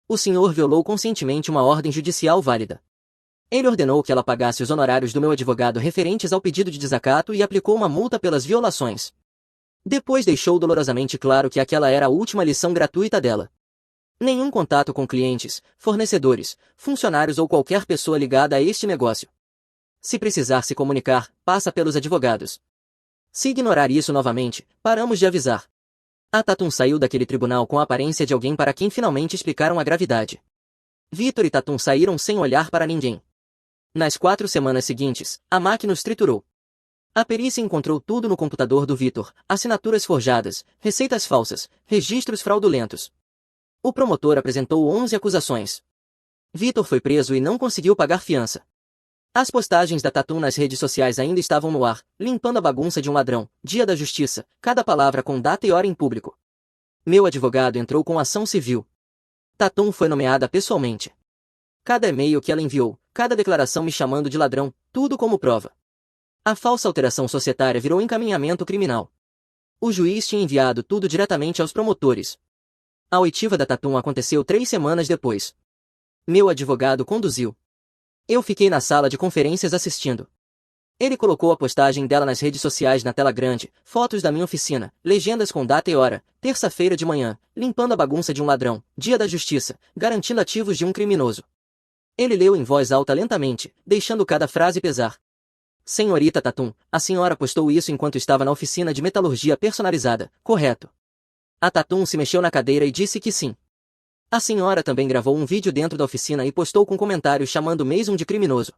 O senhor violou conscientemente uma ordem judicial válida. Ele ordenou que ela pagasse os honorários do meu advogado referentes ao pedido de desacato e aplicou uma multa pelas violações. Depois deixou dolorosamente claro que aquela era a última lição gratuita dela. Nenhum contato com clientes, fornecedores, funcionários ou qualquer pessoa ligada a este negócio. Se precisar se comunicar, passa pelos advogados. Se ignorar isso novamente, paramos de avisar. A Tatum saiu daquele tribunal com a aparência de alguém para quem finalmente explicaram a gravidade. Vitor e Tatum saíram sem olhar para ninguém. Nas 4 semanas seguintes, a máquina os triturou. A perícia encontrou tudo no computador do Vitor: assinaturas forjadas, receitas falsas, registros fraudulentos. O promotor apresentou 11 acusações. Vitor foi preso e não conseguiu pagar fiança. As postagens da Tatum nas redes sociais ainda estavam no ar: limpando a bagunça de um ladrão, Dia da Justiça, cada palavra com data e hora em público. Meu advogado entrou com ação civil. Tatum foi nomeada pessoalmente. Cada e-mail que ela enviou, cada declaração me chamando de ladrão, tudo como prova. A falsa alteração societária virou encaminhamento criminal. O juiz tinha enviado tudo diretamente aos promotores. A oitiva da Tatum aconteceu 3 semanas depois. Meu advogado conduziu. Eu fiquei na sala de conferências assistindo. Ele colocou a postagem dela nas redes sociais na tela grande: fotos da minha oficina, legendas com data e hora, terça-feira de manhã, limpando a bagunça de um ladrão, Dia da Justiça, garantindo ativos de um criminoso. Ele leu em voz alta lentamente, deixando cada frase pesar. Senhorita Tatum, a senhora postou isso enquanto estava na oficina de metalurgia personalizada, correto? A Tatum se mexeu na cadeira e disse que sim. A senhora também gravou um vídeo dentro da oficina e postou com comentários chamando Mason de criminoso.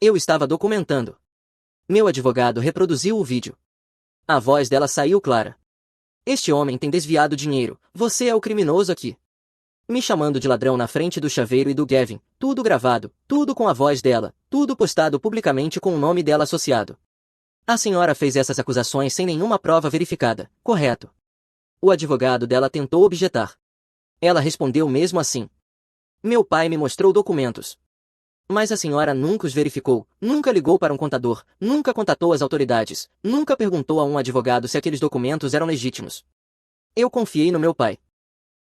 Eu estava documentando. Meu advogado reproduziu o vídeo. A voz dela saiu clara. Este homem tem desviado dinheiro, você é o criminoso aqui. Me chamando de ladrão na frente do chaveiro e do Gavin, tudo gravado, tudo com a voz dela, tudo postado publicamente com o nome dela associado. A senhora fez essas acusações sem nenhuma prova verificada, correto? O advogado dela tentou objetar. Ela respondeu mesmo assim. Meu pai me mostrou documentos. Mas a senhora nunca os verificou, nunca ligou para um contador, nunca contatou as autoridades, nunca perguntou a um advogado se aqueles documentos eram legítimos. Eu confiei no meu pai.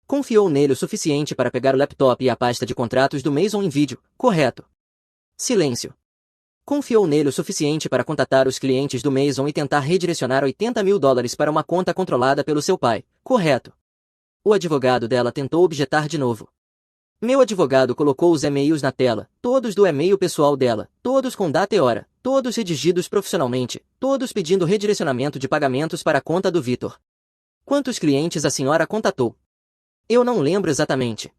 Confiou nele o suficiente para pegar o laptop e a pasta de contratos do Mason em vídeo, correto? Silêncio. Confiou nele o suficiente para contatar os clientes do Mason e tentar redirecionar $80.000 para uma conta controlada pelo seu pai, correto? O advogado dela tentou objetar de novo. Meu advogado colocou os e-mails na tela, todos do e-mail pessoal dela, todos com data e hora, todos redigidos profissionalmente, todos pedindo redirecionamento de pagamentos para a conta do Vitor. Quantos clientes a senhora contatou? Eu não lembro exatamente.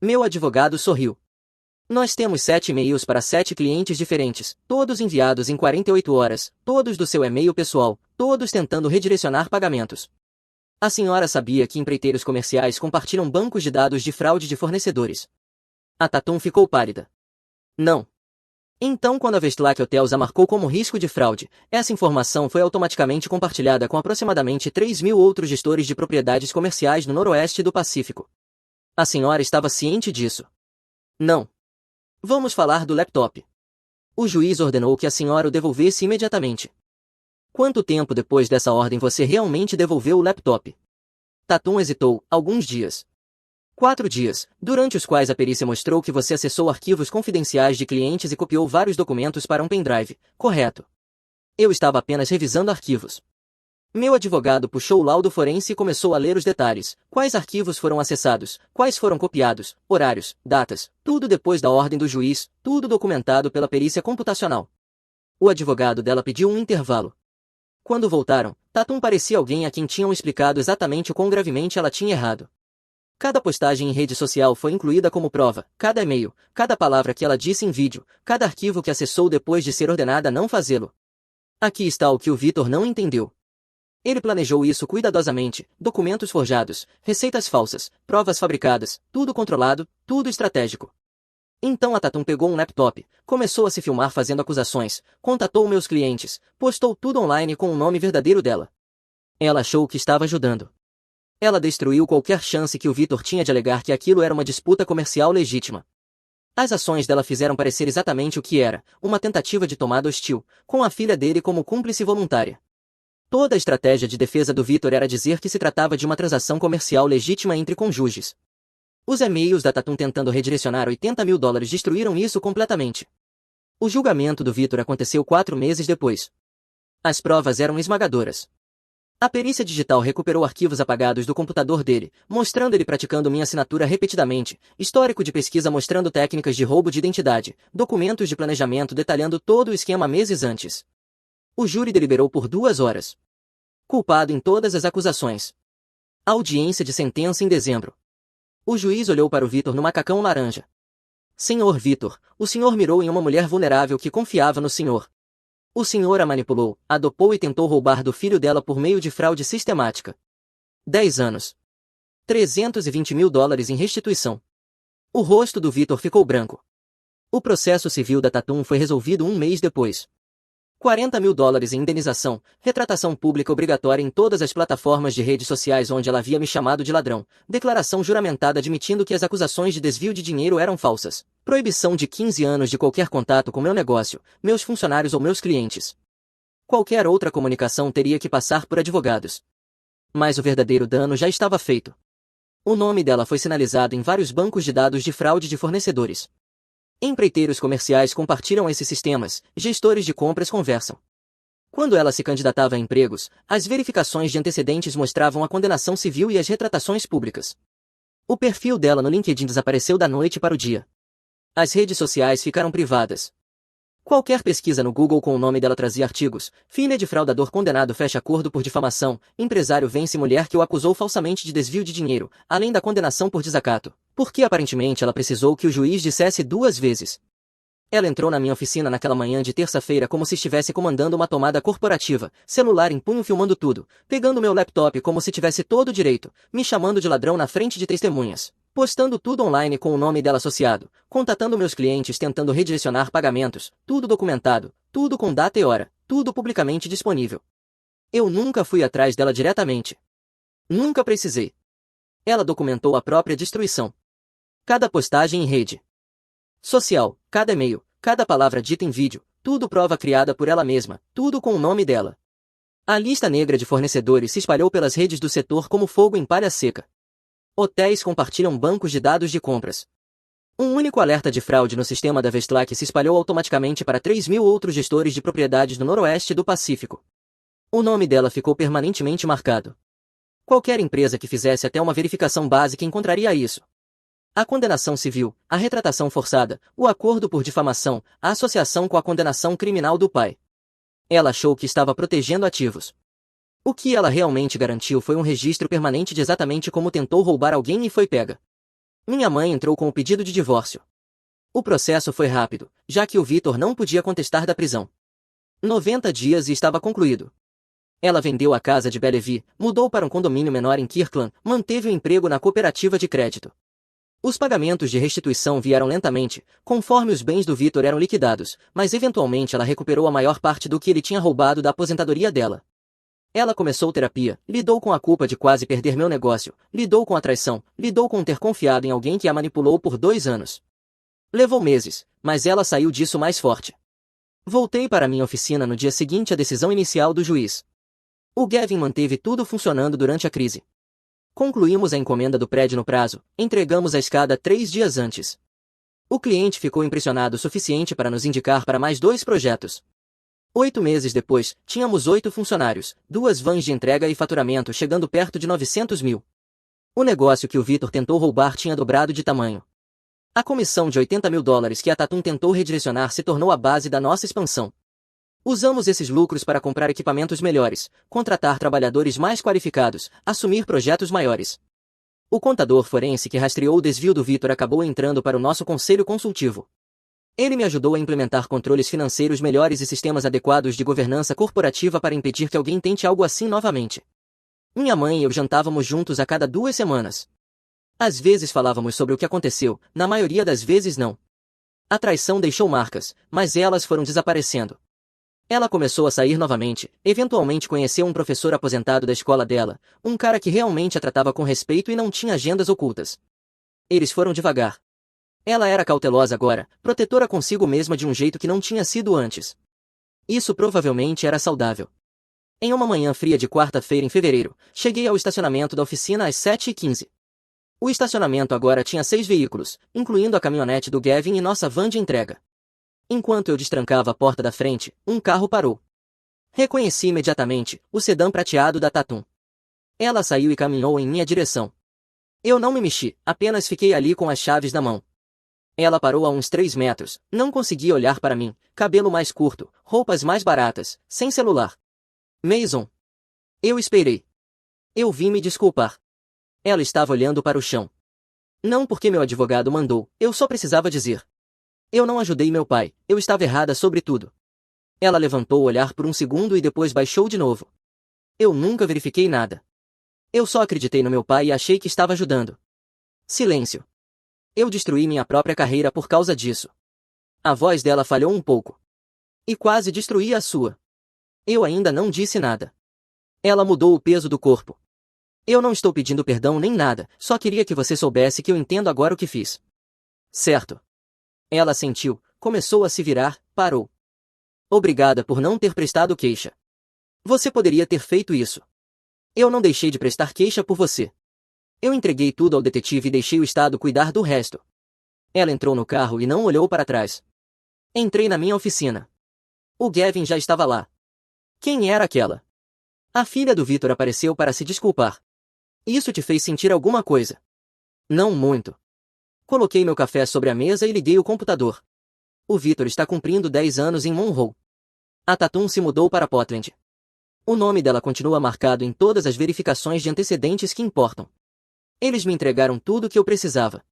Meu advogado sorriu. Nós temos 7 e-mails para 7 clientes diferentes, todos enviados em 48 horas, todos do seu e-mail pessoal, todos tentando redirecionar pagamentos. A senhora sabia que empreiteiros comerciais compartilham bancos de dados de fraude de fornecedores? A Tatum ficou pálida. Não. Então, quando a Westlake Hotels a marcou como risco de fraude, essa informação foi automaticamente compartilhada com aproximadamente 3.000 outros gestores de propriedades comerciais no noroeste do Pacífico. A senhora estava ciente disso? Não. Vamos falar do laptop. O juiz ordenou que a senhora o devolvesse imediatamente. Quanto tempo depois dessa ordem você realmente devolveu o laptop? Tatum hesitou, alguns dias. 4 dias, durante os quais a perícia mostrou que você acessou arquivos confidenciais de clientes e copiou vários documentos para um pendrive, correto? Eu estava apenas revisando arquivos. Meu advogado puxou o laudo forense e começou a ler os detalhes: quais arquivos foram acessados, quais foram copiados, horários, datas, tudo depois da ordem do juiz, tudo documentado pela perícia computacional. O advogado dela pediu um intervalo. Quando voltaram, Tatum parecia alguém a quem tinham explicado exatamente o quão gravemente ela tinha errado. Cada postagem em rede social foi incluída como prova, cada e-mail, cada palavra que ela disse em vídeo, cada arquivo que acessou depois de ser ordenada a não fazê-lo. Aqui está o que o Vitor não entendeu. Ele planejou isso cuidadosamente: documentos forjados, receitas falsas, provas fabricadas, tudo controlado, tudo estratégico. Então a Tatum pegou um laptop, começou a se filmar fazendo acusações, contatou meus clientes, postou tudo online com o nome verdadeiro dela. Ela achou que estava ajudando. Ela destruiu qualquer chance que o Vitor tinha de alegar que aquilo era uma disputa comercial legítima. As ações dela fizeram parecer exatamente o que era: uma tentativa de tomada hostil, com a filha dele como cúmplice voluntária. Toda a estratégia de defesa do Vitor era dizer que se tratava de uma transação comercial legítima entre cônjuges. Os e-mails da Tatum tentando redirecionar $80.000 destruíram isso completamente. O julgamento do Vitor aconteceu 4 meses depois. As provas eram esmagadoras. A perícia digital recuperou arquivos apagados do computador dele, mostrando ele praticando minha assinatura repetidamente, histórico de pesquisa mostrando técnicas de roubo de identidade, documentos de planejamento detalhando todo o esquema meses antes. O júri deliberou por 2 horas. Culpado em todas as acusações. Audiência de sentença em dezembro. O juiz olhou para o Vitor no macacão laranja. Senhor Vitor, o senhor mirou em uma mulher vulnerável que confiava no senhor. O senhor a manipulou, adopou e tentou roubar do filho dela por meio de fraude sistemática. 10 anos. 320 mil dólares em restituição. O rosto do Vitor ficou branco. O processo civil da Tatum foi resolvido 1 mês depois. 40 mil dólares em indenização, retratação pública obrigatória em todas as plataformas de redes sociais onde ela havia me chamado de ladrão, declaração juramentada admitindo que as acusações de desvio de dinheiro eram falsas, proibição de 15 anos de qualquer contato com meu negócio, meus funcionários ou meus clientes. Qualquer outra comunicação teria que passar por advogados. Mas o verdadeiro dano já estava feito. O nome dela foi sinalizado em vários bancos de dados de fraude de fornecedores. Empreiteiros comerciais compartilham esses sistemas, gestores de compras conversam. Quando ela se candidatava a empregos, as verificações de antecedentes mostravam a condenação civil e as retratações públicas. O perfil dela no LinkedIn desapareceu da noite para o dia. As redes sociais ficaram privadas. Qualquer pesquisa no Google com o nome dela trazia artigos: filha de fraudador condenado fecha acordo por difamação, empresário vence mulher que o acusou falsamente de desvio de dinheiro, além da condenação por desacato, porque aparentemente ela precisou que o juiz dissesse 2 vezes. Ela entrou na minha oficina naquela manhã de terça-feira como se estivesse comandando uma tomada corporativa, celular em punho filmando tudo, pegando meu laptop como se tivesse todo o direito, me chamando de ladrão na frente de testemunhas. Postando tudo online com o nome dela associado, contatando meus clientes tentando redirecionar pagamentos, tudo documentado, tudo com data e hora, tudo publicamente disponível. Eu nunca fui atrás dela diretamente. Nunca precisei. Ela documentou a própria destruição. Cada postagem em rede social, cada e-mail, cada palavra dita em vídeo, tudo prova criada por ela mesma, tudo com o nome dela. A lista negra de fornecedores se espalhou pelas redes do setor como fogo em palha seca. Hotéis compartilham bancos de dados de compras. Um único alerta de fraude no sistema da Vestlac se espalhou automaticamente para 3.000 outros gestores de propriedades no noroeste do Pacífico. O nome dela ficou permanentemente marcado. Qualquer empresa que fizesse até uma verificação básica encontraria isso. A condenação civil, a retratação forçada, o acordo por difamação, a associação com a condenação criminal do pai. Ela achou que estava protegendo ativos. O que ela realmente garantiu foi um registro permanente de exatamente como tentou roubar alguém e foi pega. Minha mãe entrou com o pedido de divórcio. O processo foi rápido, já que o Vitor não podia contestar da prisão. 90 dias e estava concluído. Ela vendeu a casa de Bellevue, mudou para um condomínio menor em Kirkland, manteve o emprego na cooperativa de crédito. Os pagamentos de restituição vieram lentamente, conforme os bens do Vitor eram liquidados, mas eventualmente ela recuperou a maior parte do que ele tinha roubado da aposentadoria dela. Ela começou terapia, lidou com a culpa de quase perder meu negócio, lidou com a traição, lidou com ter confiado em alguém que a manipulou por 2 anos. Levou meses, mas ela saiu disso mais forte. Voltei para minha oficina no dia seguinte à decisão inicial do juiz. O Gavin manteve tudo funcionando durante a crise. Concluímos a encomenda do prédio no prazo, entregamos a escada 3 dias antes. O cliente ficou impressionado o suficiente para nos indicar para mais 2 projetos. 8 meses depois, tínhamos 8 funcionários, 2 vans de entrega e faturamento chegando perto de 900 mil. O negócio que o Vitor tentou roubar tinha dobrado de tamanho. A comissão de 80 mil dólares que a Tatum tentou redirecionar se tornou a base da nossa expansão. Usamos esses lucros para comprar equipamentos melhores, contratar trabalhadores mais qualificados, assumir projetos maiores. O contador forense que rastreou o desvio do Vitor acabou entrando para o nosso conselho consultivo. Ele me ajudou a implementar controles financeiros melhores e sistemas adequados de governança corporativa para impedir que alguém tente algo assim novamente. Minha mãe e eu jantávamos juntos a cada 2 semanas. Às vezes falávamos sobre o que aconteceu, na maioria das vezes não. A traição deixou marcas, mas elas foram desaparecendo. Ela começou a sair novamente, eventualmente conheceu um professor aposentado da escola dela, um cara que realmente a tratava com respeito e não tinha agendas ocultas. Eles foram devagar. Ela era cautelosa agora, protetora consigo mesma de um jeito que não tinha sido antes. Isso provavelmente era saudável. Em uma manhã fria de quarta-feira em fevereiro, cheguei ao estacionamento da oficina às 7h15. O estacionamento agora tinha 6 veículos, incluindo a caminhonete do Gavin e nossa van de entrega. Enquanto eu destrancava a porta da frente, um carro parou. Reconheci imediatamente o sedã prateado da Tatum. Ela saiu e caminhou em minha direção. Eu não me mexi, apenas fiquei ali com as chaves na mão. Ela parou a uns 3 metros, não conseguia olhar para mim, cabelo mais curto, roupas mais baratas, sem celular. Mason. Eu esperei. Eu vim me desculpar. Ela estava olhando para o chão. Não porque meu advogado mandou, eu só precisava dizer. Eu não ajudei meu pai, eu estava errada sobre tudo. Ela levantou o olhar por um segundo e depois baixou de novo. Eu nunca verifiquei nada. Eu só acreditei no meu pai e achei que estava ajudando. Silêncio. Eu destruí minha própria carreira por causa disso. A voz dela falhou um pouco. E quase destruí a sua. Eu ainda não disse nada. Ela mudou o peso do corpo. Eu não estou pedindo perdão nem nada, só queria que você soubesse que eu entendo agora o que fiz. Certo. Ela sentiu, começou a se virar, parou. Obrigada por não ter prestado queixa. Você poderia ter feito isso. Eu não deixei de prestar queixa por você. Eu entreguei tudo ao detetive e deixei o Estado cuidar do resto. Ela entrou no carro e não olhou para trás. Entrei na minha oficina. O Gavin já estava lá. Quem era aquela? A filha do Victor apareceu para se desculpar. Isso te fez sentir alguma coisa? Não muito. Coloquei meu café sobre a mesa e liguei o computador. O Victor está cumprindo 10 anos em Monroe. A Tatum se mudou para Portland. O nome dela continua marcado em todas as verificações de antecedentes que importam. Eles me entregaram tudo o que eu precisava.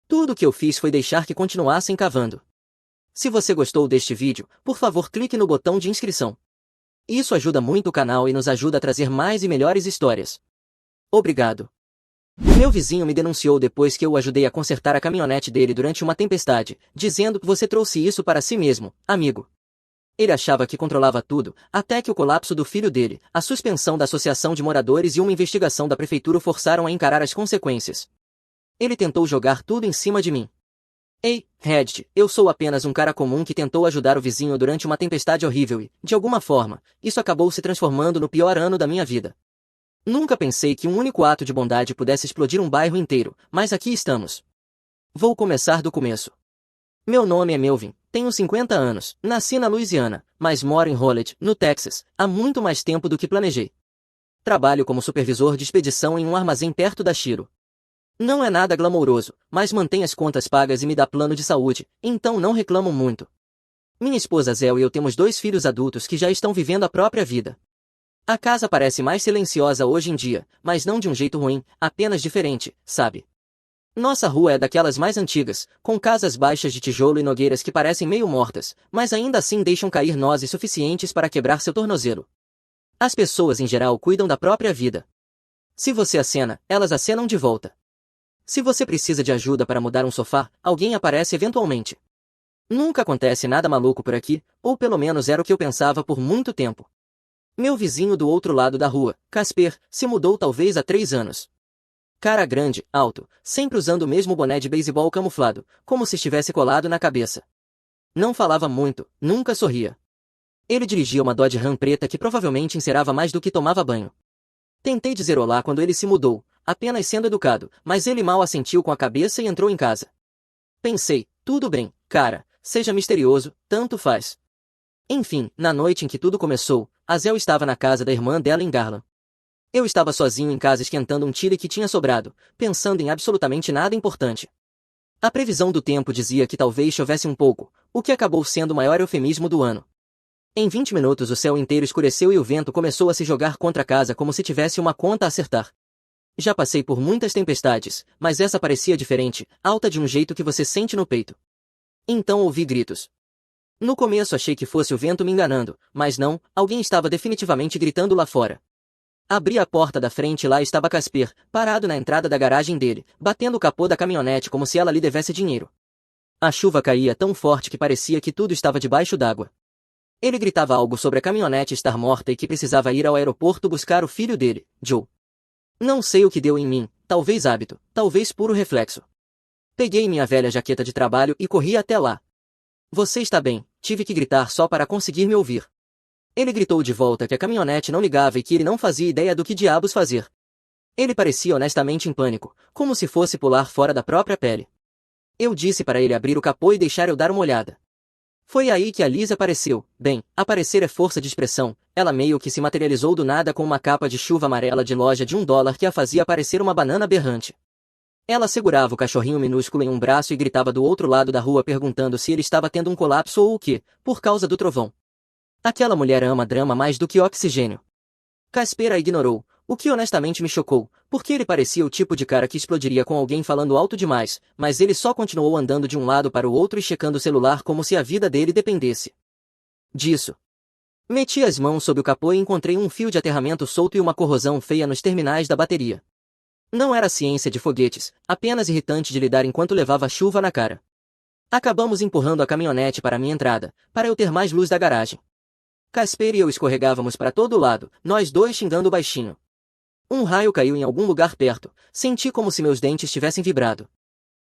Tudo o que eu fiz foi deixar que continuassem cavando. Se você gostou deste vídeo, por favor clique no botão de inscrição. Isso ajuda muito o canal e nos ajuda a trazer mais e melhores histórias. Obrigado. Meu vizinho me denunciou depois que eu o ajudei a consertar a caminhonete dele durante uma tempestade, dizendo que você trouxe isso para si mesmo, amigo. Ele achava que controlava tudo, até que o colapso do filho dele, a suspensão da associação de moradores e uma investigação da prefeitura o forçaram a encarar as consequências. Ele tentou jogar tudo em cima de mim. Ei, Reddit, eu sou apenas um cara comum que tentou ajudar o vizinho durante uma tempestade horrível e, de alguma forma, isso acabou se transformando no pior ano da minha vida. Nunca pensei que um único ato de bondade pudesse explodir um bairro inteiro, mas aqui estamos. Vou começar do começo. Meu nome é Melvin, tenho 50 anos, nasci na Louisiana, mas moro em Rowlett, no Texas, há muito mais tempo do que planejei. Trabalho como supervisor de expedição em um armazém perto da Shiro. Não é nada glamouroso, mas mantém as contas pagas e me dá plano de saúde, então não reclamo muito. Minha esposa Zéu e eu temos 2 filhos adultos que já estão vivendo a própria vida. A casa parece mais silenciosa hoje em dia, mas não de um jeito ruim, apenas diferente, sabe? Nossa rua é daquelas mais antigas, com casas baixas de tijolo e nogueiras que parecem meio mortas, mas ainda assim deixam cair nozes suficientes para quebrar seu tornozelo. As pessoas em geral cuidam da própria vida. Se você acena, elas acenam de volta. Se você precisa de ajuda para mudar um sofá, alguém aparece eventualmente. Nunca acontece nada maluco por aqui, ou pelo menos era o que eu pensava por muito tempo. Meu vizinho do outro lado da rua, Casper, se mudou talvez há 3 anos. Cara grande, alto, sempre usando o mesmo boné de beisebol camuflado, como se estivesse colado na cabeça. Não falava muito, nunca sorria. Ele dirigia uma Dodge Ram preta que provavelmente encerava mais do que tomava banho. Tentei dizer olá quando ele se mudou, apenas sendo educado, mas ele mal assentiu com a cabeça e entrou em casa. Pensei, tudo bem, cara, seja misterioso, tanto faz. Enfim, na noite em que tudo começou, a Zéu estava na casa da irmã dela em Garland. Eu estava sozinho em casa esquentando um chile que tinha sobrado, pensando em absolutamente nada importante. A previsão do tempo dizia que talvez chovesse um pouco, o que acabou sendo o maior eufemismo do ano. Em 20 minutos o céu inteiro escureceu e o vento começou a se jogar contra a casa como se tivesse uma conta a acertar. Já passei por muitas tempestades, mas essa parecia diferente, alta de um jeito que você sente no peito. Então ouvi gritos. No começo achei que fosse o vento me enganando, mas não, alguém estava definitivamente gritando lá fora. Abri a porta da frente e lá estava Casper, parado na entrada da garagem dele, batendo o capô da caminhonete como se ela lhe devesse dinheiro. A chuva caía tão forte que parecia que tudo estava debaixo d'água. Ele gritava algo sobre a caminhonete estar morta e que precisava ir ao aeroporto buscar o filho dele, Joe. Não sei o que deu em mim, talvez hábito, talvez puro reflexo. Peguei minha velha jaqueta de trabalho e corri até lá. Você está bem, tive que gritar só para conseguir me ouvir. Ele gritou de volta que a caminhonete não ligava e que ele não fazia ideia do que diabos fazer. Ele parecia honestamente em pânico, como se fosse pular fora da própria pele. Eu disse para ele abrir o capô e deixar eu dar uma olhada. Foi aí que a Liz apareceu. Bem, aparecer é força de expressão. Ela meio que se materializou do nada com uma capa de chuva amarela de loja de $1 que a fazia parecer uma banana berrante. Ela segurava o cachorrinho minúsculo em um braço e gritava do outro lado da rua perguntando se ele estava tendo um colapso ou o quê, por causa do trovão. Aquela mulher ama drama mais do que oxigênio. Casper a ignorou, o que honestamente me chocou, porque ele parecia o tipo de cara que explodiria com alguém falando alto demais, mas ele só continuou andando de um lado para o outro e checando o celular como se a vida dele dependesse disso. Meti as mãos sob o capô e encontrei um fio de aterramento solto e uma corrosão feia nos terminais da bateria. Não era ciência de foguetes, apenas irritante de lidar enquanto levava chuva na cara. Acabamos empurrando a caminhonete para minha entrada, para eu ter mais luz da garagem. Casper e eu escorregávamos para todo lado, nós dois xingando baixinho. Um raio caiu em algum lugar perto, senti como se meus dentes tivessem vibrado.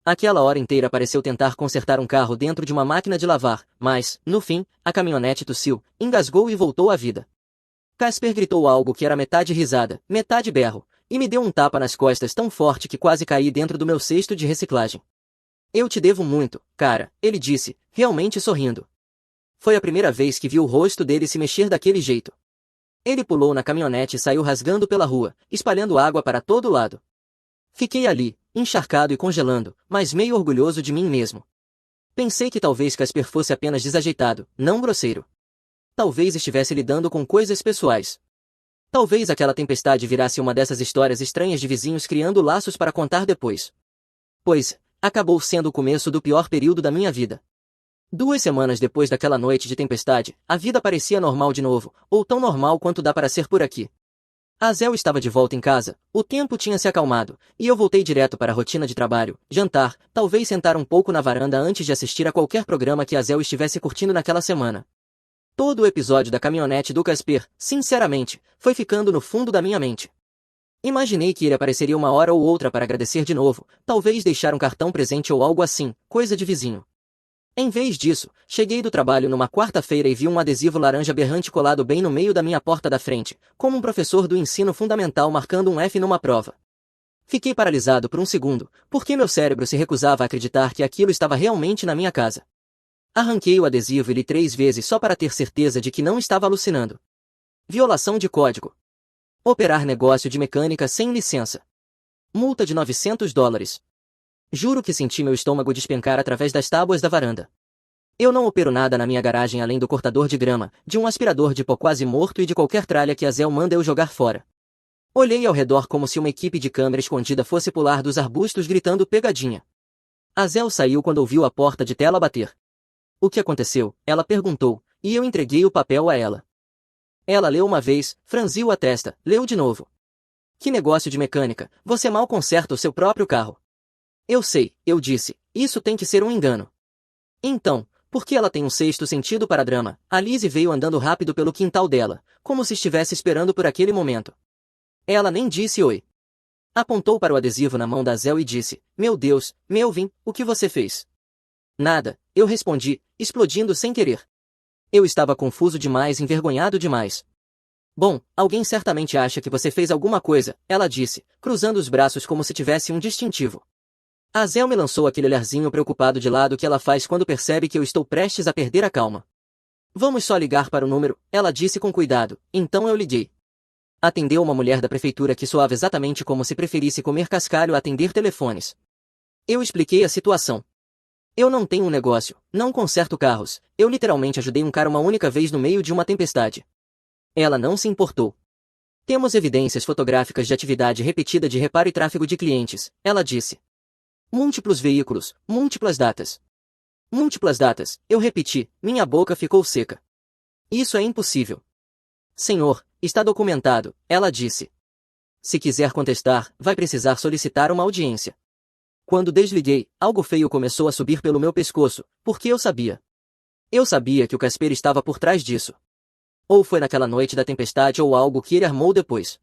Aquela hora inteira pareceu tentar consertar um carro dentro de uma máquina de lavar, mas, no fim, a caminhonete tossiu, engasgou e voltou à vida. Casper gritou algo que era metade risada, metade berro, e me deu um tapa nas costas tão forte que quase caí dentro do meu cesto de reciclagem. Eu te devo muito, cara, ele disse, realmente sorrindo. Foi a primeira vez que vi o rosto dele se mexer daquele jeito. Ele pulou na caminhonete e saiu rasgando pela rua, espalhando água para todo lado. Fiquei ali, encharcado e congelando, mas meio orgulhoso de mim mesmo. Pensei que talvez Casper fosse apenas desajeitado, não grosseiro. Talvez estivesse lidando com coisas pessoais. Talvez aquela tempestade virasse uma dessas histórias estranhas de vizinhos criando laços para contar depois. Pois, acabou sendo o começo do pior período da minha vida. 2 semanas depois daquela noite de tempestade, a vida parecia normal de novo, ou tão normal quanto dá para ser por aqui. Azel estava de volta em casa, o tempo tinha se acalmado, e eu voltei direto para a rotina de trabalho, jantar, talvez sentar um pouco na varanda antes de assistir a qualquer programa que Azel estivesse curtindo naquela semana. Todo o episódio da caminhonete do Casper, sinceramente, foi ficando no fundo da minha mente. Imaginei que ele apareceria uma hora ou outra para agradecer de novo, talvez deixar um cartão presente ou algo assim, coisa de vizinho. Em vez disso, cheguei do trabalho numa quarta-feira e vi um adesivo laranja berrante colado bem no meio da minha porta da frente, como um professor do ensino fundamental marcando um F numa prova. Fiquei paralisado por um segundo, porque meu cérebro se recusava a acreditar que aquilo estava realmente na minha casa. Arranquei o adesivo e li 3 vezes só para ter certeza de que não estava alucinando. Violação de código. Operar negócio de mecânica sem licença. Multa de $900. Juro que senti meu estômago despencar através das tábuas da varanda. Eu não opero nada na minha garagem além do cortador de grama, de um aspirador de pó quase morto e de qualquer tralha que a Zel manda eu jogar fora. Olhei ao redor como se uma equipe de câmera escondida fosse pular dos arbustos gritando pegadinha. A Zel saiu quando ouviu a porta de tela bater. O que aconteceu? Ela perguntou, e eu entreguei o papel a ela. Ela leu uma vez, franziu a testa, leu de novo. Que negócio de mecânica, você mal conserta o seu próprio carro. Eu sei, eu disse, isso tem que ser um engano. Então, por que ela tem um sexto sentido para drama? A Lizzie veio andando rápido pelo quintal dela, como se estivesse esperando por aquele momento. Ela nem disse oi. Apontou para o adesivo na mão da Zel e disse, meu Deus, Melvin, o que você fez? Nada, eu respondi, explodindo sem querer. Eu estava confuso demais, envergonhado demais. Bom, alguém certamente acha que você fez alguma coisa, ela disse, cruzando os braços como se tivesse um distintivo. A Zel me lançou aquele olharzinho preocupado de lado que ela faz quando percebe que eu estou prestes a perder a calma. Vamos só ligar para o número, ela disse com cuidado, então eu liguei. Atendeu uma mulher da prefeitura que soava exatamente como se preferisse comer cascalho a atender telefones. Eu expliquei a situação. Eu não tenho um negócio, não conserto carros, eu literalmente ajudei um cara uma única vez no meio de uma tempestade. Ela não se importou. Temos evidências fotográficas de atividade repetida de reparo e tráfego de clientes, ela disse. Múltiplos veículos, múltiplas datas. Múltiplas datas, eu repeti, minha boca ficou seca. Isso é impossível. Senhor, está documentado, ela disse. Se quiser contestar, vai precisar solicitar uma audiência. Quando desliguei, algo feio começou a subir pelo meu pescoço, porque eu sabia. Eu sabia que o Casper estava por trás disso. Ou foi naquela noite da tempestade ou algo que ele armou depois.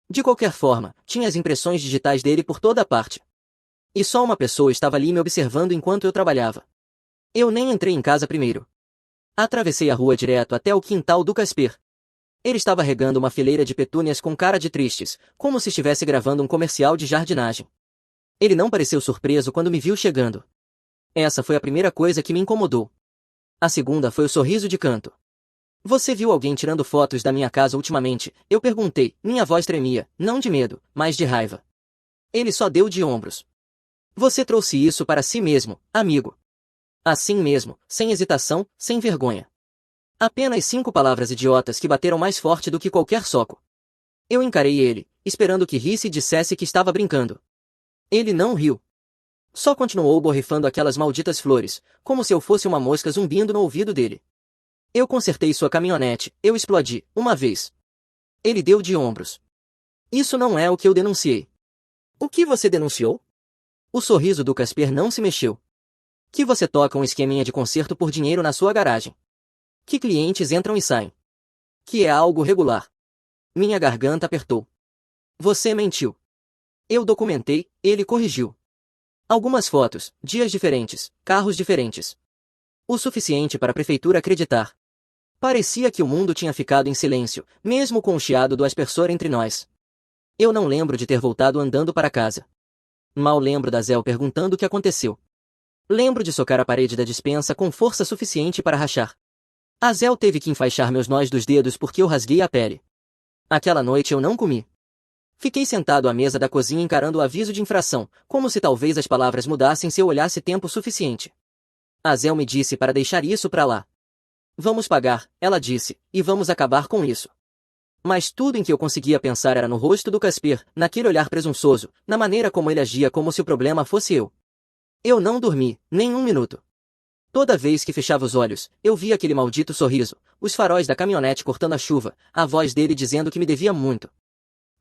De qualquer forma, tinha as impressões digitais dele por toda parte. E só uma pessoa estava ali me observando enquanto eu trabalhava. Eu nem entrei em casa primeiro. Atravessei a rua direto até o quintal do Casper. Ele estava regando uma fileira de petúnias com cara de tristes, como se estivesse gravando um comercial de jardinagem. Ele não pareceu surpreso quando me viu chegando. Essa foi a primeira coisa que me incomodou. A segunda foi o sorriso de canto. Você viu alguém tirando fotos da minha casa ultimamente? Eu perguntei, minha voz tremia, não de medo, mas de raiva. Ele só deu de ombros. Você trouxe isso para si mesmo, amigo. Assim mesmo, sem hesitação, sem vergonha. Apenas 5 palavras idiotas que bateram mais forte do que qualquer soco. Eu encarei ele, esperando que risse e dissesse que estava brincando. Ele não riu. Só continuou borrifando aquelas malditas flores, como se eu fosse uma mosca zumbindo no ouvido dele. Eu consertei sua caminhonete, eu explodi, uma vez. Ele deu de ombros. Isso não é o que eu denunciei. O que você denunciou? O sorriso do Casper não se mexeu. Que você toca um esqueminha de conserto por dinheiro na sua garagem. Que clientes entram e saem. Que é algo regular. Minha garganta apertou. Você mentiu. Eu documentei, ele corrigiu. Algumas fotos, dias diferentes, carros diferentes. O suficiente para a prefeitura acreditar. Parecia que o mundo tinha ficado em silêncio, mesmo com o chiado do aspersor entre nós. Eu não lembro de ter voltado andando para casa. Mal lembro da Zel perguntando o que aconteceu. Lembro de socar a parede da despensa com força suficiente para rachar. A Zel teve que enfaixar meus nós dos dedos porque eu rasguei a pele. Aquela noite eu não comi. Fiquei sentado à mesa da cozinha encarando o aviso de infração, como se talvez as palavras mudassem se eu olhasse tempo suficiente. A Zel me disse para deixar isso pra lá. Vamos pagar, ela disse, e vamos acabar com isso. Mas tudo em que eu conseguia pensar era no rosto do Casper, naquele olhar presunçoso, na maneira como ele agia como se o problema fosse eu. Eu não dormi, nem um minuto. Toda vez que fechava os olhos, eu via aquele maldito sorriso, os faróis da caminhonete cortando a chuva, a voz dele dizendo que me devia muito.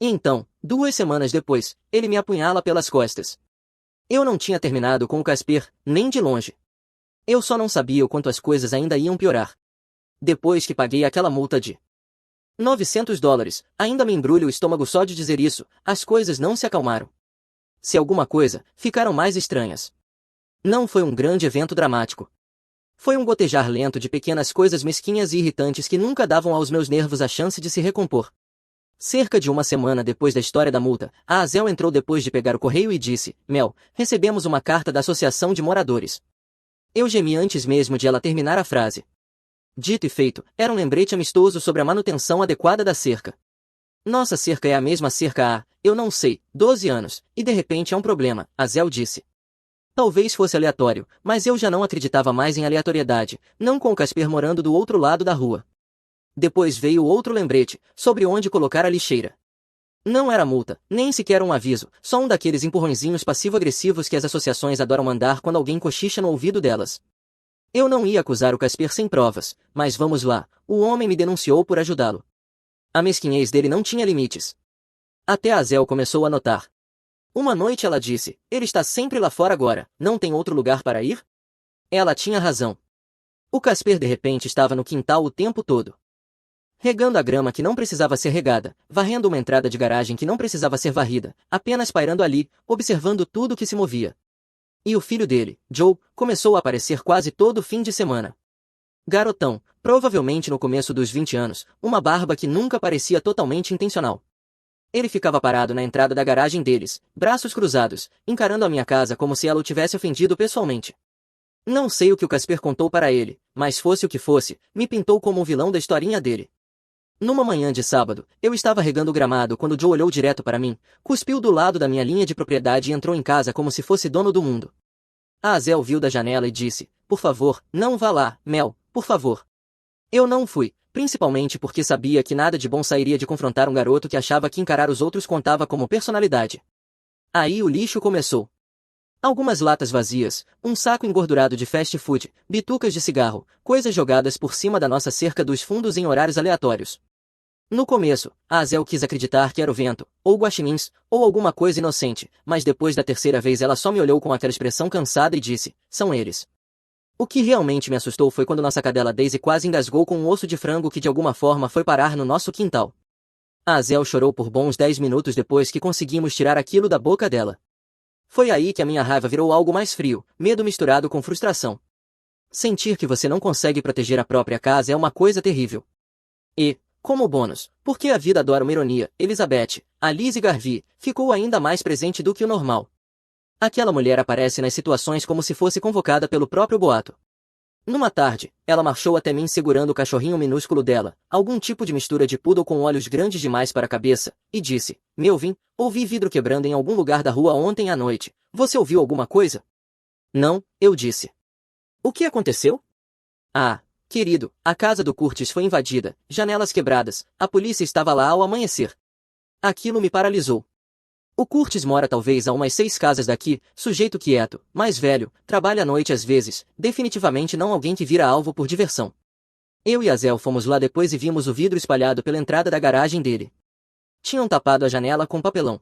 E então, 2 semanas depois, ele me apunhala pelas costas. Eu não tinha terminado com o Casper, nem de longe. Eu só não sabia o quanto as coisas ainda iam piorar. Depois que paguei aquela multa de $900, ainda me embrulha o estômago só de dizer isso, as coisas não se acalmaram. Se alguma coisa, ficaram mais estranhas. Não foi um grande evento dramático. Foi um gotejar lento de pequenas coisas mesquinhas e irritantes que nunca davam aos meus nervos a chance de se recompor. Cerca de uma semana depois da história da multa, a Azel entrou depois de pegar o correio e disse, Mel, recebemos uma carta da Associação de Moradores. Eu gemi antes mesmo de ela terminar a frase. Dito e feito, era um lembrete amistoso sobre a manutenção adequada da cerca. Nossa cerca é a mesma cerca há, eu não sei, 12 anos, e de repente é um problema, Azel disse. Talvez fosse aleatório, mas eu já não acreditava mais em aleatoriedade, não com o Casper morando do outro lado da rua. Depois veio outro lembrete, sobre onde colocar a lixeira. Não era multa, nem sequer um aviso, só um daqueles empurrõezinhos passivo-agressivos que as associações adoram mandar quando alguém cochicha no ouvido delas. Eu não ia acusar o Casper sem provas, mas vamos lá, o homem me denunciou por ajudá-lo. A mesquinhez dele não tinha limites. Até a Zel começou a notar. Uma noite ela disse, ele está sempre lá fora agora, não tem outro lugar para ir? Ela tinha razão. O Casper de repente estava no quintal o tempo todo. Regando a grama que não precisava ser regada, varrendo uma entrada de garagem que não precisava ser varrida, apenas pairando ali, observando tudo que se movia. E o filho dele, Joe, começou a aparecer quase todo fim de semana. Garotão, provavelmente no começo dos 20 anos, uma barba que nunca parecia totalmente intencional. Ele ficava parado na entrada da garagem deles, braços cruzados, encarando a minha casa como se ela o tivesse ofendido pessoalmente. Não sei o que o Casper contou para ele, mas fosse o que fosse, me pintou como o vilão da historinha dele. Numa manhã de sábado, eu estava regando o gramado quando Joe olhou direto para mim, cuspiu do lado da minha linha de propriedade e entrou em casa como se fosse dono do mundo. A Azel viu da janela e disse, por favor, não vá lá, Mel, por favor. Eu não fui, principalmente porque sabia que nada de bom sairia de confrontar um garoto que achava que encarar os outros contava como personalidade. Aí o lixo começou. Algumas latas vazias, um saco engordurado de fast food, bitucas de cigarro, coisas jogadas por cima da nossa cerca dos fundos em horários aleatórios. No começo, a Azel quis acreditar que era o vento, ou guaxinins, ou alguma coisa inocente, mas depois da terceira vez ela só me olhou com aquela expressão cansada e disse, são eles. O que realmente me assustou foi quando nossa cadela Daisy quase engasgou com um osso de frango que de alguma forma foi parar no nosso quintal. A Azel chorou por bons 10 minutos depois que conseguimos tirar aquilo da boca dela. Foi aí que a minha raiva virou algo mais frio, medo misturado com frustração. Sentir que você não consegue proteger a própria casa é uma coisa terrível. E, como bônus, porque a vida adora uma ironia, Elizabeth, a Lizzie Garvey, ficou ainda mais presente do que o normal. Aquela mulher aparece nas situações como se fosse convocada pelo próprio boato. Numa tarde, ela marchou até mim segurando o cachorrinho minúsculo dela, algum tipo de mistura de poodle com olhos grandes demais para a cabeça, e disse, Melvin, ouvi vidro quebrando em algum lugar da rua ontem à noite. Você ouviu alguma coisa? Não, eu disse. O que aconteceu? Ah, querido, a casa do Curtis foi invadida, janelas quebradas, a polícia estava lá ao amanhecer. Aquilo me paralisou. O Curtis mora talvez a umas 6 casas daqui, sujeito quieto, mais velho, trabalha à noite às vezes, definitivamente não alguém que vira alvo por diversão. Eu e a Zél fomos lá depois e vimos o vidro espalhado pela entrada da garagem dele. Tinham tapado a janela com papelão.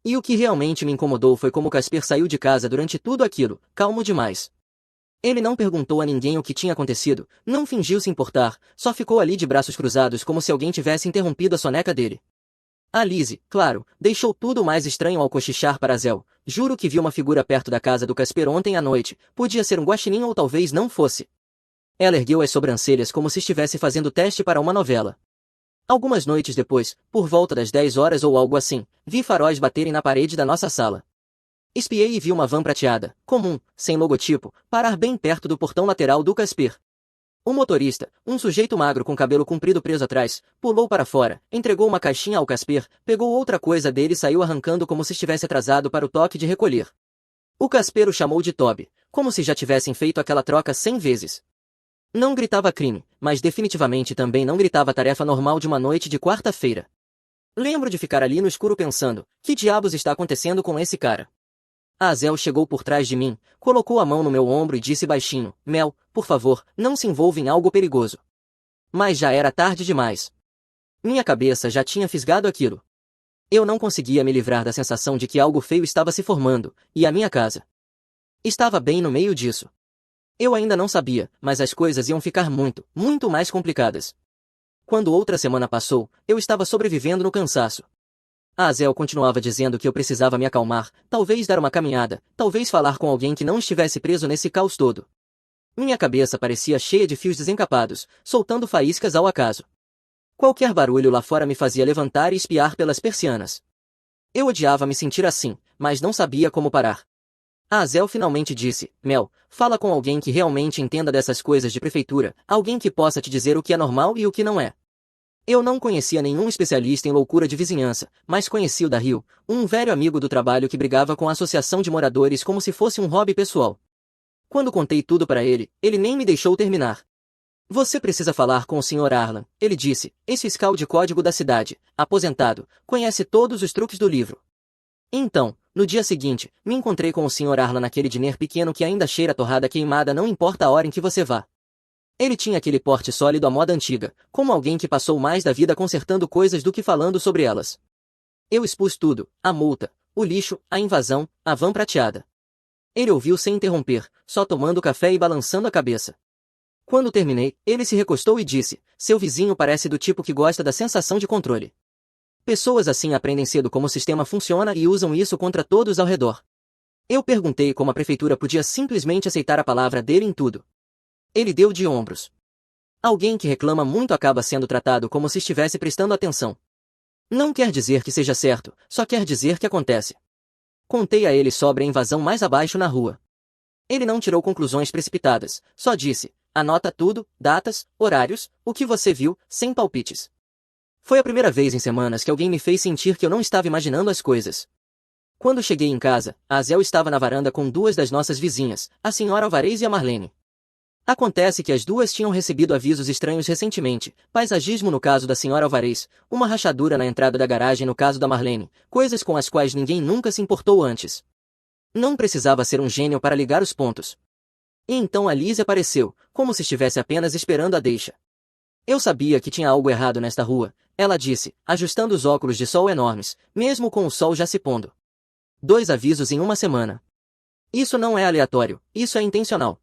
E o que realmente me incomodou foi como Casper saiu de casa durante tudo aquilo, calmo demais. Ele não perguntou a ninguém o que tinha acontecido, não fingiu se importar, só ficou ali de braços cruzados como se alguém tivesse interrompido a soneca dele. A Lizzie, claro, deixou tudo mais estranho ao cochichar para Zél. Juro que vi uma figura perto da casa do Casper ontem à noite, podia ser um guaxinim ou talvez não fosse. Ela ergueu as sobrancelhas como se estivesse fazendo teste para uma novela. Algumas noites depois, por volta das 10 horas ou algo assim, vi faróis baterem na parede da nossa sala. Espiei e vi uma van prateada, comum, sem logotipo, parar bem perto do portão lateral do Casper. O motorista, um sujeito magro com cabelo comprido preso atrás, pulou para fora, entregou uma caixinha ao Casper, pegou outra coisa dele e saiu arrancando como se estivesse atrasado para o toque de recolher. O Casper o chamou de Toby, como se já tivessem feito aquela troca 100 vezes. Não gritava crime, mas definitivamente também não gritava tarefa normal de uma noite de quarta-feira. Lembro de ficar ali no escuro pensando, que diabos está acontecendo com esse cara? A Zél chegou por trás de mim, colocou a mão no meu ombro e disse baixinho, Mel, por favor, não se envolva em algo perigoso. Mas já era tarde demais. Minha cabeça já tinha fisgado aquilo. Eu não conseguia me livrar da sensação de que algo feio estava se formando, e a minha casa estava bem no meio disso. Eu ainda não sabia, mas as coisas iam ficar muito, muito mais complicadas. Quando outra semana passou, eu estava sobrevivendo no cansaço. A Zél continuava dizendo que eu precisava me acalmar, talvez dar uma caminhada, talvez falar com alguém que não estivesse preso nesse caos todo. Minha cabeça parecia cheia de fios desencapados, soltando faíscas ao acaso. Qualquer barulho lá fora me fazia levantar e espiar pelas persianas. Eu odiava me sentir assim, mas não sabia como parar. A Zél finalmente disse, Mel, fala com alguém que realmente entenda dessas coisas de prefeitura, alguém que possa te dizer o que é normal e o que não é. Eu não conhecia nenhum especialista em loucura de vizinhança, mas conheci o Daryl, um velho amigo do trabalho que brigava com a associação de moradores como se fosse um hobby pessoal. Quando contei tudo para ele, ele nem me deixou terminar. Você precisa falar com o Sr. Arlan, ele disse, ex-fiscal de código da cidade, aposentado, conhece todos os truques do livro. Então, no dia seguinte, me encontrei com o Sr. Arlan naquele diner pequeno que ainda cheira a torrada queimada não importa a hora em que você vá. Ele tinha aquele porte sólido à moda antiga, como alguém que passou mais da vida consertando coisas do que falando sobre elas. Eu expus tudo, a multa, o lixo, a invasão, a van prateada. Ele ouviu sem interromper, só tomando café e balançando a cabeça. Quando terminei, ele se recostou e disse, seu vizinho parece do tipo que gosta da sensação de controle. Pessoas assim aprendem cedo como o sistema funciona e usam isso contra todos ao redor. Eu perguntei como a prefeitura podia simplesmente aceitar a palavra dele em tudo. Ele deu de ombros. Alguém que reclama muito acaba sendo tratado como se estivesse prestando atenção. Não quer dizer que seja certo, só quer dizer que acontece. Contei a ele sobre a invasão mais abaixo na rua. Ele não tirou conclusões precipitadas, só disse, anota tudo, datas, horários, o que você viu, sem palpites. Foi a primeira vez em semanas que alguém me fez sentir que eu não estava imaginando as coisas. Quando cheguei em casa, a Zél estava na varanda com 2 das nossas vizinhas, a Sra. Alvarez e a Marlene. Acontece que as duas tinham recebido avisos estranhos recentemente, paisagismo no caso da Sra. Alvarez, uma rachadura na entrada da garagem no caso da Marlene, coisas com as quais ninguém nunca se importou antes. Não precisava ser um gênio para ligar os pontos. E então a Lizzie apareceu, como se estivesse apenas esperando a deixa. Eu sabia que tinha algo errado nesta rua, ela disse, ajustando os óculos de sol enormes, mesmo com o sol já se pondo. 2 avisos em uma semana. Isso não é aleatório, isso é intencional.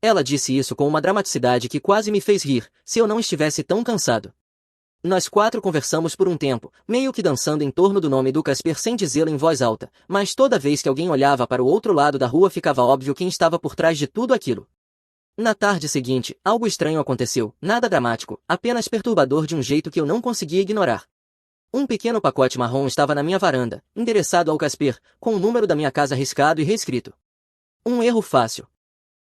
Ela disse isso com uma dramaticidade que quase me fez rir, se eu não estivesse tão cansado. Nós 4 conversamos por um tempo, meio que dançando em torno do nome do Casper sem dizê-lo em voz alta, mas toda vez que alguém olhava para o outro lado da rua ficava óbvio quem estava por trás de tudo aquilo. Na tarde seguinte, algo estranho aconteceu, nada dramático, apenas perturbador de um jeito que eu não conseguia ignorar. Um pequeno pacote marrom estava na minha varanda, endereçado ao Casper, com o número da minha casa riscado e reescrito. Um erro fácil.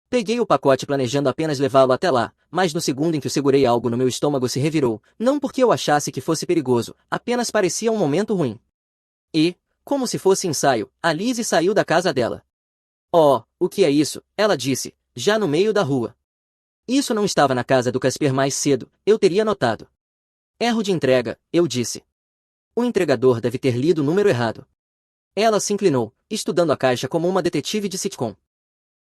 Peguei o pacote planejando apenas levá-lo até lá, mas no segundo em que o segurei algo no meu estômago se revirou, não porque eu achasse que fosse perigoso, apenas parecia um momento ruim. E, como se fosse ensaio, a Lizzie saiu da casa dela. Oh, o que é isso? Ela disse, já no meio da rua. Isso não estava na casa do Casper mais cedo, eu teria notado. Erro de entrega, eu disse. O entregador deve ter lido o número errado. Ela se inclinou, estudando a caixa como uma detetive de sitcom.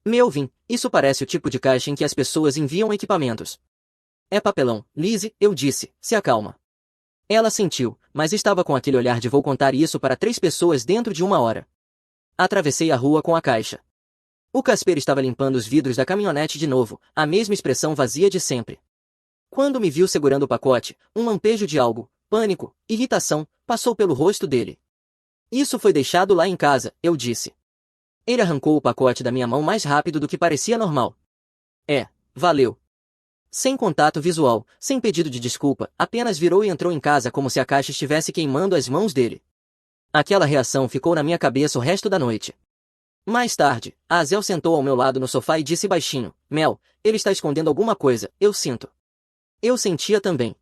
Melvin, isso parece o tipo de caixa em que as pessoas enviam equipamentos. É papelão, Lizzie, eu disse, se acalma. Ela sentiu, mas estava com aquele olhar de vou contar isso para 3 pessoas dentro de 1 hora. Atravessei a rua com a caixa. O Casper estava limpando os vidros da caminhonete de novo, a mesma expressão vazia de sempre. Quando me viu segurando o pacote, um lampejo de algo, pânico, irritação, passou pelo rosto dele. Isso foi deixado lá em casa, eu disse. Ele arrancou o pacote da minha mão mais rápido do que parecia normal. Valeu. Sem contato visual, sem pedido de desculpa, apenas virou e entrou em casa como se a caixa estivesse queimando as mãos dele. Aquela reação ficou na minha cabeça o resto da noite. Mais tarde, a Azel sentou ao meu lado no sofá e disse baixinho, Mel, ele está escondendo alguma coisa, eu sinto. Eu sentia também.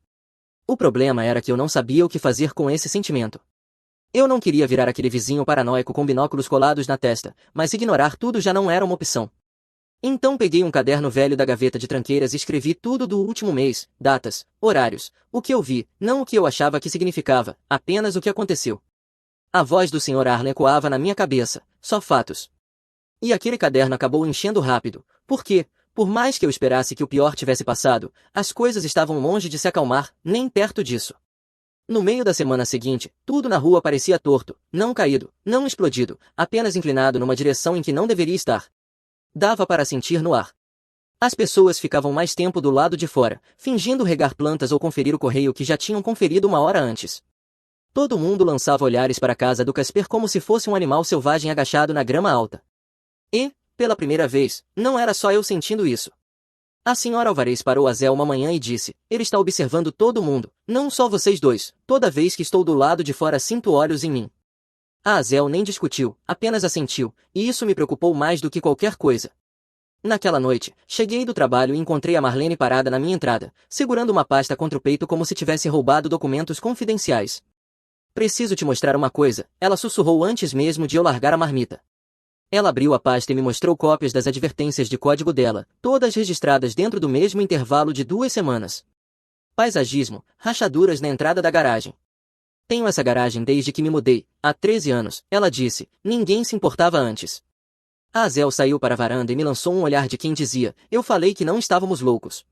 O problema era que eu não sabia o que fazer com esse sentimento. Eu não queria virar aquele vizinho paranoico com binóculos colados na testa, mas ignorar tudo já não era uma opção. Então peguei um caderno velho da gaveta de tranqueiras e escrevi tudo do último mês, datas, horários, o que eu vi, não o que eu achava que significava, apenas o que aconteceu. A voz do Sr. Arlen ecoava na minha cabeça, só fatos. E aquele caderno acabou enchendo rápido, porque, por mais que eu esperasse que o pior tivesse passado, as coisas estavam longe de se acalmar, nem perto disso. No meio da semana seguinte, tudo na rua parecia torto, não caído, não explodido, apenas inclinado numa direção em que não deveria estar. Dava para sentir no ar. As pessoas ficavam mais tempo do lado de fora, fingindo regar plantas ou conferir o correio que já tinham conferido 1 hora antes. Todo mundo lançava olhares para a casa do Casper como se fosse um animal selvagem agachado na grama alta. E, pela primeira vez, não era só eu sentindo isso. A senhora Alvarez parou a Zé uma manhã e disse, ele está observando todo mundo, não só vocês dois, toda vez que estou do lado de fora sinto olhos em mim. A Azel nem discutiu, apenas assentiu, e isso me preocupou mais do que qualquer coisa. Naquela noite, cheguei do trabalho e encontrei a Marlene parada na minha entrada, segurando uma pasta contra o peito como se tivesse roubado documentos confidenciais. Preciso te mostrar uma coisa, ela sussurrou antes mesmo de eu largar a marmita. Ela abriu a pasta e me mostrou cópias das advertências de código dela, todas registradas dentro do mesmo intervalo de 2 semanas. Paisagismo, rachaduras na entrada da garagem. Tenho essa garagem desde que me mudei, há 13 anos, ela disse, ninguém se importava antes. A Azel saiu para a varanda e me lançou um olhar de quem dizia, eu falei que não estávamos loucos.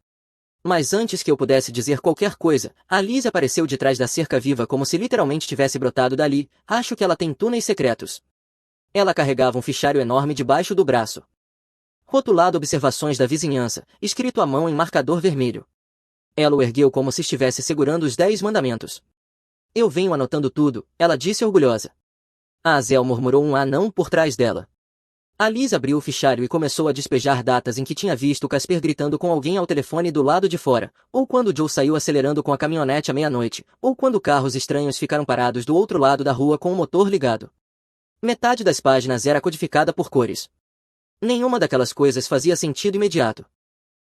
Mas antes que eu pudesse dizer qualquer coisa, a Liz apareceu de trás da cerca viva como se literalmente tivesse brotado dali, acho que ela tem túneis secretos. Ela carregava um fichário enorme debaixo do braço. Rotulado Observações da Vizinhança, escrito à mão em marcador vermelho. Ela o ergueu como se estivesse segurando os 10 mandamentos. Eu venho anotando tudo, ela disse orgulhosa. A Azel murmurou um não por trás dela. A Liz abriu o fichário e começou a despejar datas em que tinha visto o Casper gritando com alguém ao telefone do lado de fora, ou quando Joe saiu acelerando com a caminhonete à meia-noite, ou quando carros estranhos ficaram parados do outro lado da rua com o motor ligado. Metade das páginas era codificada por cores. Nenhuma daquelas coisas fazia sentido imediato.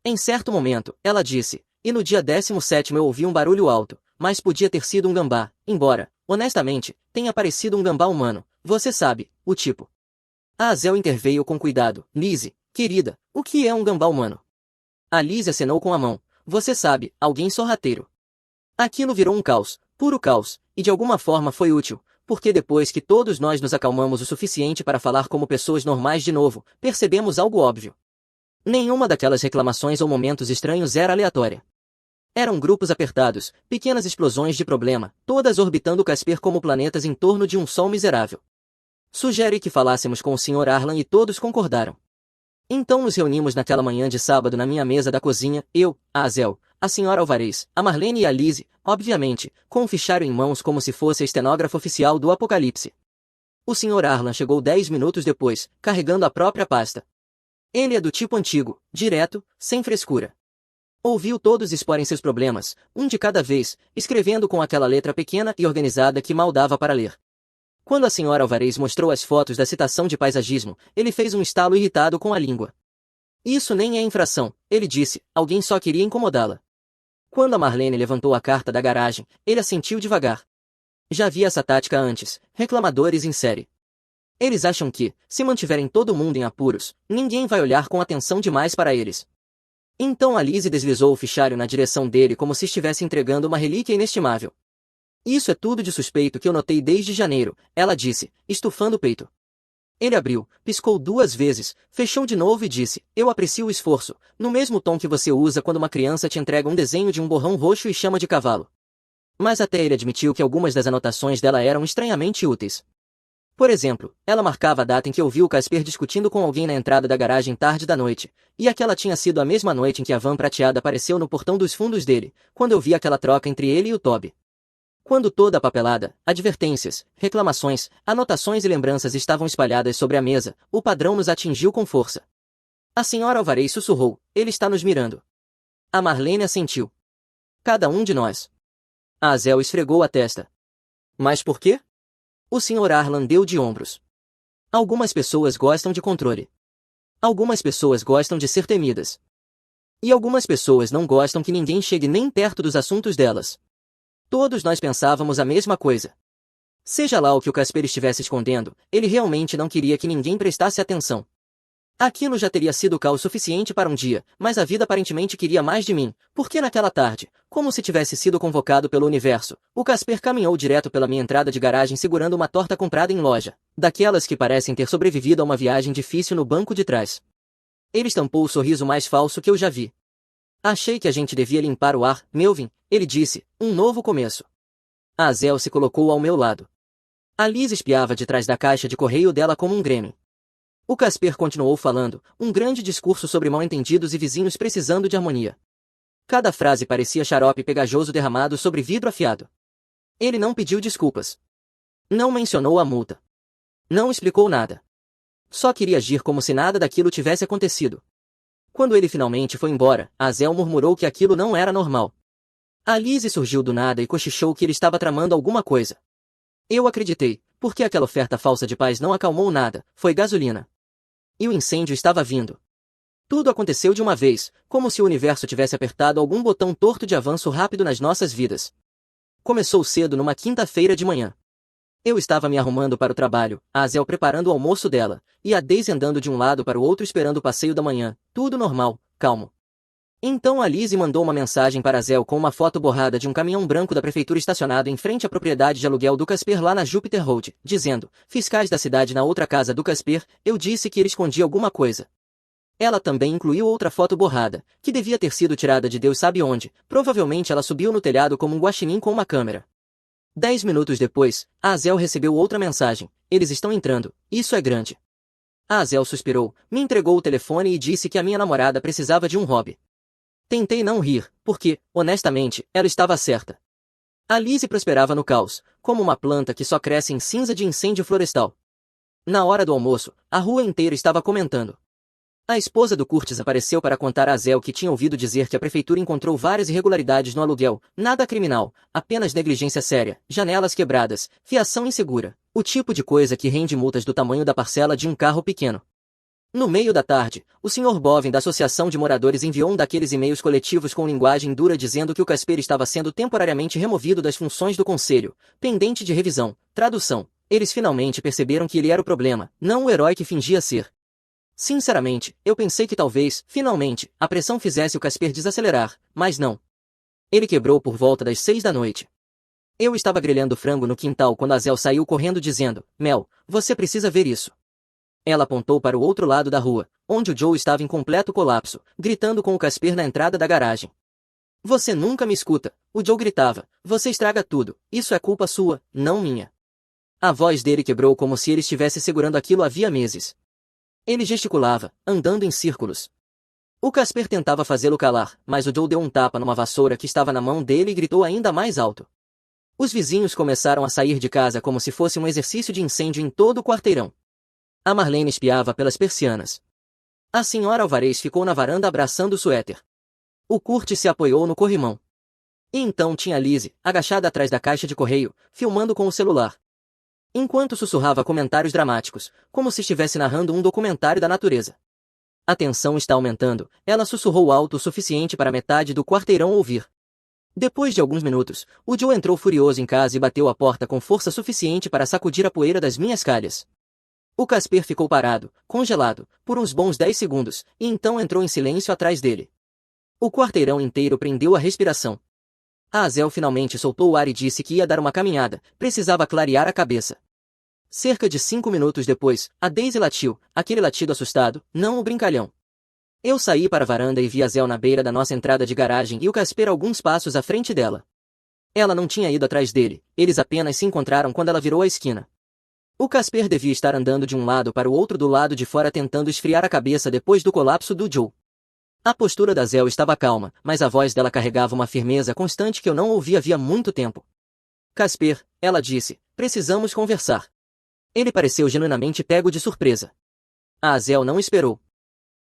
Em certo momento, ela disse, e no dia 17º eu ouvi um barulho alto, mas podia ter sido um gambá, embora, honestamente, tenha parecido um gambá humano, você sabe, o tipo. A Azel interveio com cuidado, Lizzie, querida, o que é um gambá humano? A Lizzie acenou com a mão, você sabe, alguém sorrateiro. Aquilo virou um caos, puro caos, e de alguma forma foi útil, porque depois que todos nós nos acalmamos o suficiente para falar como pessoas normais de novo, percebemos algo óbvio. Nenhuma daquelas reclamações ou momentos estranhos era aleatória. Eram grupos apertados, pequenas explosões de problema, todas orbitando o Casper como planetas em torno de um sol miserável. Sugere que falássemos com o Sr. Arlan e todos concordaram. Então nos reunimos naquela manhã de sábado na minha mesa da cozinha, eu, a Azel, a Sra. Alvarez, a Marlene e a Lizzie, obviamente, com um fichário em mãos como se fosse a estenógrafa oficial do Apocalipse. O Sr. Arlan chegou 10 minutos depois, carregando a própria pasta. Ele é do tipo antigo, direto, sem frescura. Ouviu todos exporem seus problemas, um de cada vez, escrevendo com aquela letra pequena e organizada que mal dava para ler. Quando a Sra. Alvarez mostrou as fotos da citação de paisagismo, ele fez um estalo irritado com a língua. Isso nem é infração, ele disse, alguém só queria incomodá-la. Quando a Marlene levantou a carta da garagem, ele assentiu devagar. Já vi essa tática antes, reclamadores em série. Eles acham que, se mantiverem todo mundo em apuros, ninguém vai olhar com atenção demais para eles. Então Alice deslizou o fichário na direção dele como se estivesse entregando uma relíquia inestimável. Isso é tudo de suspeito que eu notei desde janeiro, ela disse, estufando o peito. Ele abriu, piscou 2 vezes, fechou de novo e disse, eu aprecio o esforço, no mesmo tom que você usa quando uma criança te entrega um desenho de um borrão roxo e chama de cavalo. Mas até ele admitiu que algumas das anotações dela eram estranhamente úteis. Por exemplo, ela marcava a data em que ouviu o Casper discutindo com alguém na entrada da garagem tarde da noite, e aquela tinha sido a mesma noite em que a van prateada apareceu no portão dos fundos dele, quando eu vi aquela troca entre ele e o Toby. Quando toda a papelada, advertências, reclamações, anotações e lembranças estavam espalhadas sobre a mesa, o padrão nos atingiu com força. A senhora Alvarez sussurrou, ele está nos mirando. A Marlene assentiu. Cada um de nós. A Azel esfregou a testa. Mas por quê? O Sr. Arlan deu de ombros. Algumas pessoas gostam de controle. Algumas pessoas gostam de ser temidas. E algumas pessoas não gostam que ninguém chegue nem perto dos assuntos delas. Todos nós pensávamos a mesma coisa. Seja lá o que o Casper estivesse escondendo, ele realmente não queria que ninguém prestasse atenção. Aquilo já teria sido caos suficiente para um dia, mas a vida aparentemente queria mais de mim, porque naquela tarde, como se tivesse sido convocado pelo universo, o Casper caminhou direto pela minha entrada de garagem segurando uma torta comprada em loja, daquelas que parecem ter sobrevivido a uma viagem difícil no banco de trás. Ele estampou o sorriso mais falso que eu já vi. Achei que a gente devia limpar o ar, Melvin, ele disse, um novo começo. A Azel se colocou ao meu lado. A Liz espiava de trás da caixa de correio dela como um grêmio. O Casper continuou falando, um grande discurso sobre mal-entendidos e vizinhos precisando de harmonia. Cada frase parecia xarope pegajoso derramado sobre vidro afiado. Ele não pediu desculpas. Não mencionou a multa. Não explicou nada. Só queria agir como se nada daquilo tivesse acontecido. Quando ele finalmente foi embora, a Azel murmurou que aquilo não era normal. A Lizzie surgiu do nada e cochichou que ele estava tramando alguma coisa. Eu acreditei, porque aquela oferta falsa de paz não acalmou nada, foi gasolina. E o incêndio estava vindo. Tudo aconteceu de uma vez, como se o universo tivesse apertado algum botão torto de avanço rápido nas nossas vidas. Começou cedo numa quinta-feira de manhã. Eu estava me arrumando para o trabalho, a Azel preparando o almoço dela, e a Daisy andando de um lado para o outro esperando o passeio da manhã, tudo normal, calmo. Então a Lizzie mandou uma mensagem para a Azel com uma foto borrada de um caminhão branco da prefeitura estacionado em frente à propriedade de aluguel do Casper lá na Jupiter Road, dizendo, fiscais da cidade na outra casa do Casper, eu disse que ele escondia alguma coisa. Ela também incluiu outra foto borrada, que devia ter sido tirada de Deus sabe onde, provavelmente ela subiu no telhado como um guaxinim com uma câmera. 10 minutos depois, a Azel recebeu outra mensagem, eles estão entrando, isso é grande. A Azel suspirou, me entregou o telefone e disse que a minha namorada precisava de um hobby. Tentei não rir, porque, honestamente, ela estava certa. A Lizzie prosperava no caos, como uma planta que só cresce em cinza de incêndio florestal. Na hora do almoço, a rua inteira estava comentando. A esposa do Curtis apareceu para contar a Azel que tinha ouvido dizer que a prefeitura encontrou várias irregularidades no aluguel, nada criminal, apenas negligência séria, janelas quebradas, fiação insegura, o tipo de coisa que rende multas do tamanho da parcela de um carro pequeno. No meio da tarde, o Sr. Bovin da Associação de Moradores enviou um daqueles e-mails coletivos com linguagem dura dizendo que o Casper estava sendo temporariamente removido das funções do conselho, pendente de revisão, tradução. Eles finalmente perceberam que ele era o problema, não o herói que fingia ser. Sinceramente, eu pensei que talvez, finalmente, a pressão fizesse o Casper desacelerar, mas não. Ele quebrou por volta das 6 da noite. Eu estava grelhando frango no quintal quando a Azel saiu correndo dizendo, Mel, você precisa ver isso. Ela apontou para o outro lado da rua, onde o Joe estava em completo colapso, gritando com o Casper na entrada da garagem. Você nunca me escuta, o Joe gritava, você estraga tudo, isso é culpa sua, não minha. A voz dele quebrou como se ele estivesse segurando aquilo havia meses. Ele gesticulava, andando em círculos. O Casper tentava fazê-lo calar, mas o Joe deu um tapa numa vassoura que estava na mão dele e gritou ainda mais alto. Os vizinhos começaram a sair de casa como se fosse um exercício de incêndio em todo o quarteirão. A Marlene espiava pelas persianas. A senhora Alvarez ficou na varanda abraçando o suéter. O Curtis se apoiou no corrimão. E então tinha Lizzie, agachada atrás da caixa de correio, filmando com o celular. Enquanto sussurrava comentários dramáticos, como se estivesse narrando um documentário da natureza. A tensão está aumentando, ela sussurrou alto o suficiente para metade do quarteirão ouvir. Depois de alguns minutos, o Joe entrou furioso em casa e bateu a porta com força suficiente para sacudir a poeira das minhas calhas. O Casper ficou parado, congelado, por uns bons 10 segundos, e então entrou em silêncio atrás dele. O quarteirão inteiro prendeu a respiração. A Azel finalmente soltou o ar e disse que ia dar uma caminhada, precisava clarear a cabeça. Cerca de 5 minutos depois, a Daisy latiu, aquele latido assustado, não o brincalhão. Eu saí para a varanda e vi a Azel na beira da nossa entrada de garagem e o Casper alguns passos à frente dela. Ela não tinha ido atrás dele, eles apenas se encontraram quando ela virou a esquina. O Casper devia estar andando de um lado para o outro do lado de fora tentando esfriar a cabeça depois do colapso do Joe. A postura da Azel estava calma, mas a voz dela carregava uma firmeza constante que eu não ouvi havia muito tempo. Casper, ela disse, precisamos conversar. Ele pareceu genuinamente pego de surpresa. A Azel não esperou.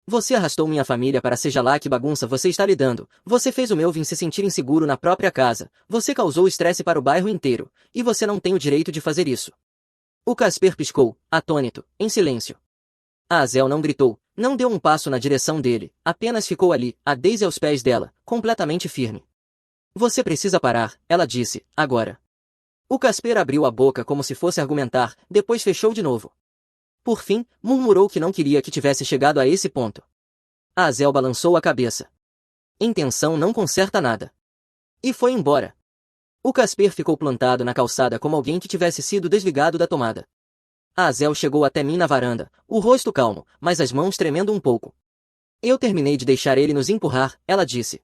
Você arrastou minha família para seja lá que bagunça você está lidando, você fez o Melvin se sentir inseguro na própria casa, você causou estresse para o bairro inteiro, e você não tem o direito de fazer isso. O Casper piscou, atônito, em silêncio. A Azel não gritou, não deu um passo na direção dele, apenas ficou ali, a Daisy aos pés dela, completamente firme. Você precisa parar, ela disse, agora. O Casper abriu a boca como se fosse argumentar, depois fechou de novo. Por fim, murmurou que não queria que tivesse chegado a esse ponto. A Azel balançou a cabeça. Intenção não conserta nada. E foi embora. O Casper ficou plantado na calçada como alguém que tivesse sido desligado da tomada. A Azel chegou até mim na varanda, o rosto calmo, mas as mãos tremendo um pouco. Eu terminei de deixar ele nos empurrar, ela disse.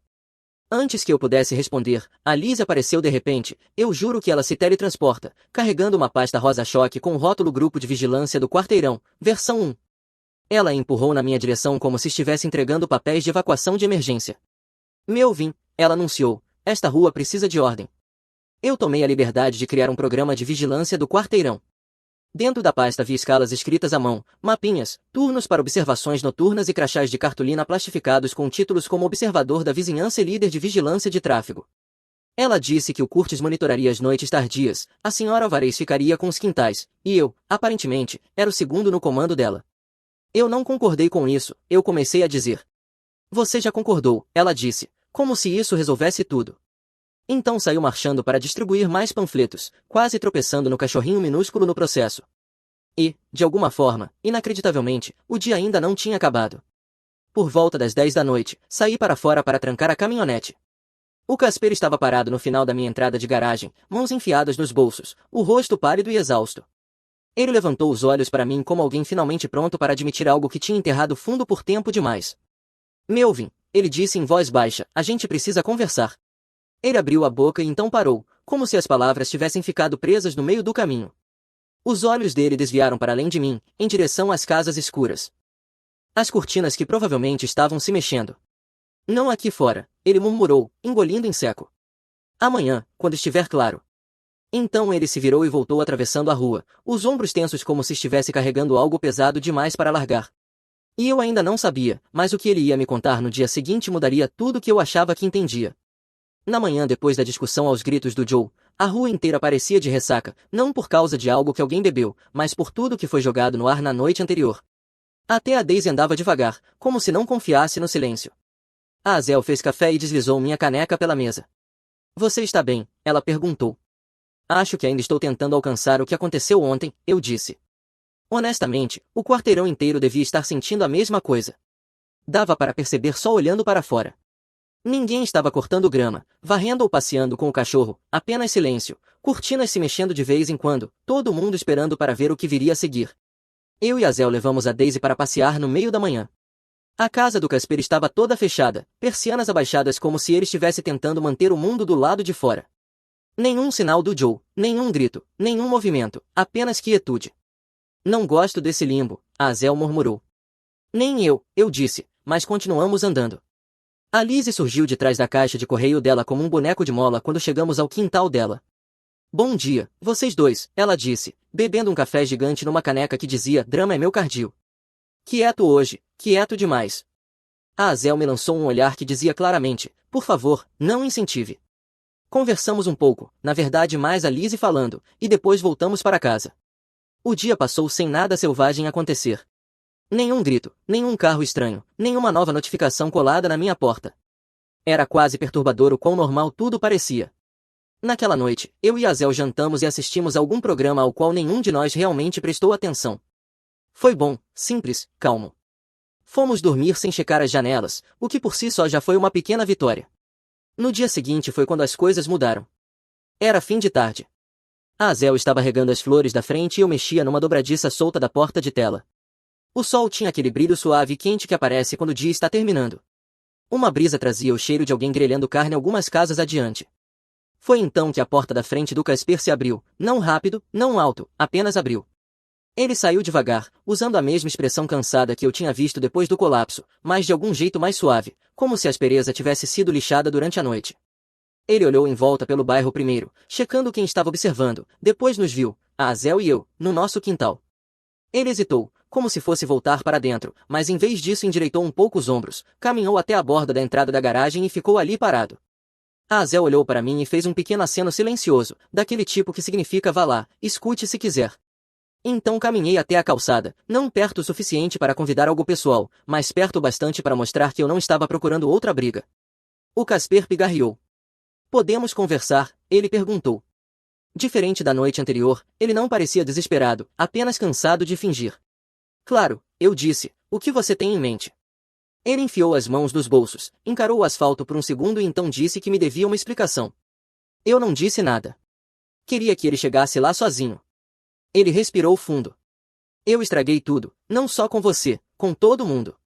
Antes que eu pudesse responder, a Liz apareceu de repente, eu juro que ela se teletransporta, carregando uma pasta rosa-choque com o rótulo Grupo de Vigilância do Quarteirão, versão 1. Ela a empurrou na minha direção como se estivesse entregando papéis de evacuação de emergência. Melvin, ela anunciou, esta rua precisa de ordem. Eu tomei a liberdade de criar um programa de vigilância do quarteirão. Dentro da pasta havia escalas escritas à mão, mapinhas, turnos para observações noturnas e crachás de cartolina plastificados com títulos como Observador da Vizinhança e Líder de Vigilância de Tráfego. Ela disse que o Curtis monitoraria as noites tardias, a senhora Alvarez ficaria com os quintais, e eu, aparentemente, era o segundo no comando dela. Eu não concordei com isso, eu comecei a dizer. Você já concordou, ela disse, como se isso resolvesse tudo. Então saiu marchando para distribuir mais panfletos, quase tropeçando no cachorrinho minúsculo no processo. E, de alguma forma, inacreditavelmente, o dia ainda não tinha acabado. Por volta das 10 da noite, saí para fora para trancar a caminhonete. O Casper estava parado no final da minha entrada de garagem, mãos enfiadas nos bolsos, o rosto pálido e exausto. Ele levantou os olhos para mim como alguém finalmente pronto para admitir algo que tinha enterrado fundo por tempo demais. Melvin, ele disse em voz baixa, a gente precisa conversar. Ele abriu a boca e então parou, como se as palavras tivessem ficado presas no meio do caminho. Os olhos dele desviaram para além de mim, em direção às casas escuras. As cortinas que provavelmente estavam se mexendo. Não aqui fora, ele murmurou, engolindo em seco. Amanhã, quando estiver claro. Então ele se virou e voltou atravessando a rua, os ombros tensos como se estivesse carregando algo pesado demais para largar. E eu ainda não sabia, mas o que ele ia me contar no dia seguinte mudaria tudo o que eu achava que entendia. Na manhã depois da discussão aos gritos do Joe, a rua inteira parecia de ressaca, não por causa de algo que alguém bebeu, mas por tudo que foi jogado no ar na noite anterior. Até a Daisy andava devagar, como se não confiasse no silêncio. A Azel fez café e deslizou minha caneca pela mesa. Você está bem? Ela perguntou. Acho que ainda estou tentando alcançar o que aconteceu ontem, eu disse. Honestamente, o quarteirão inteiro devia estar sentindo a mesma coisa. Dava para perceber só olhando para fora. Ninguém estava cortando grama, varrendo ou passeando com o cachorro, apenas silêncio, cortinas se mexendo de vez em quando, todo mundo esperando para ver o que viria a seguir. Eu e a Azel levamos a Daisy para passear no meio da manhã. A casa do Casper estava toda fechada, persianas abaixadas como se ele estivesse tentando manter o mundo do lado de fora. Nenhum sinal do Joe, nenhum grito, nenhum movimento, apenas quietude. Não gosto desse limbo, a Azel murmurou. Nem eu disse, mas continuamos andando. A Lizzie surgiu de trás da caixa de correio dela como um boneco de mola quando chegamos ao quintal dela. Bom dia, vocês dois, ela disse, bebendo um café gigante numa caneca que dizia, drama é meu cardio. Quieto hoje, quieto demais. A Azel me lançou um olhar que dizia claramente, por favor, não incentive. Conversamos um pouco, na verdade mais a Lizzie falando, e depois voltamos para casa. O dia passou sem nada selvagem acontecer. Nenhum grito, nenhum carro estranho, nenhuma nova notificação colada na minha porta. Era quase perturbador o quão normal tudo parecia. Naquela noite, eu e Azel jantamos e assistimos a algum programa ao qual nenhum de nós realmente prestou atenção. Foi bom, simples, calmo. Fomos dormir sem checar as janelas, o que por si só já foi uma pequena vitória. No dia seguinte foi quando as coisas mudaram. Era fim de tarde. A Azel estava regando as flores da frente e eu mexia numa dobradiça solta da porta de tela. O sol tinha aquele brilho suave e quente que aparece quando o dia está terminando. Uma brisa trazia o cheiro de alguém grelhando carne algumas casas adiante. Foi então que a porta da frente do Casper se abriu, não rápido, não alto, apenas abriu. Ele saiu devagar, usando a mesma expressão cansada que eu tinha visto depois do colapso, mas de algum jeito mais suave, como se a aspereza tivesse sido lixada durante a noite. Ele olhou em volta pelo bairro primeiro, checando quem estava observando, depois nos viu, a Azel e eu, no nosso quintal. Ele hesitou, como se fosse voltar para dentro, mas em vez disso endireitou um pouco os ombros, caminhou até a borda da entrada da garagem e ficou ali parado. A Azel olhou para mim e fez um pequeno aceno silencioso, daquele tipo que significa vá lá, escute se quiser. Então caminhei até a calçada, não perto o suficiente para convidar algo pessoal, mas perto o bastante para mostrar que eu não estava procurando outra briga. O Casper pigarreou. Podemos conversar? Ele perguntou. Diferente da noite anterior, ele não parecia desesperado, apenas cansado de fingir. Claro, eu disse, o que você tem em mente? Ele enfiou as mãos nos bolsos, encarou o asfalto por um segundo e então disse que me devia uma explicação. Eu não disse nada. Queria que ele chegasse lá sozinho. Ele respirou fundo. Eu estraguei tudo, não só com você, com todo mundo.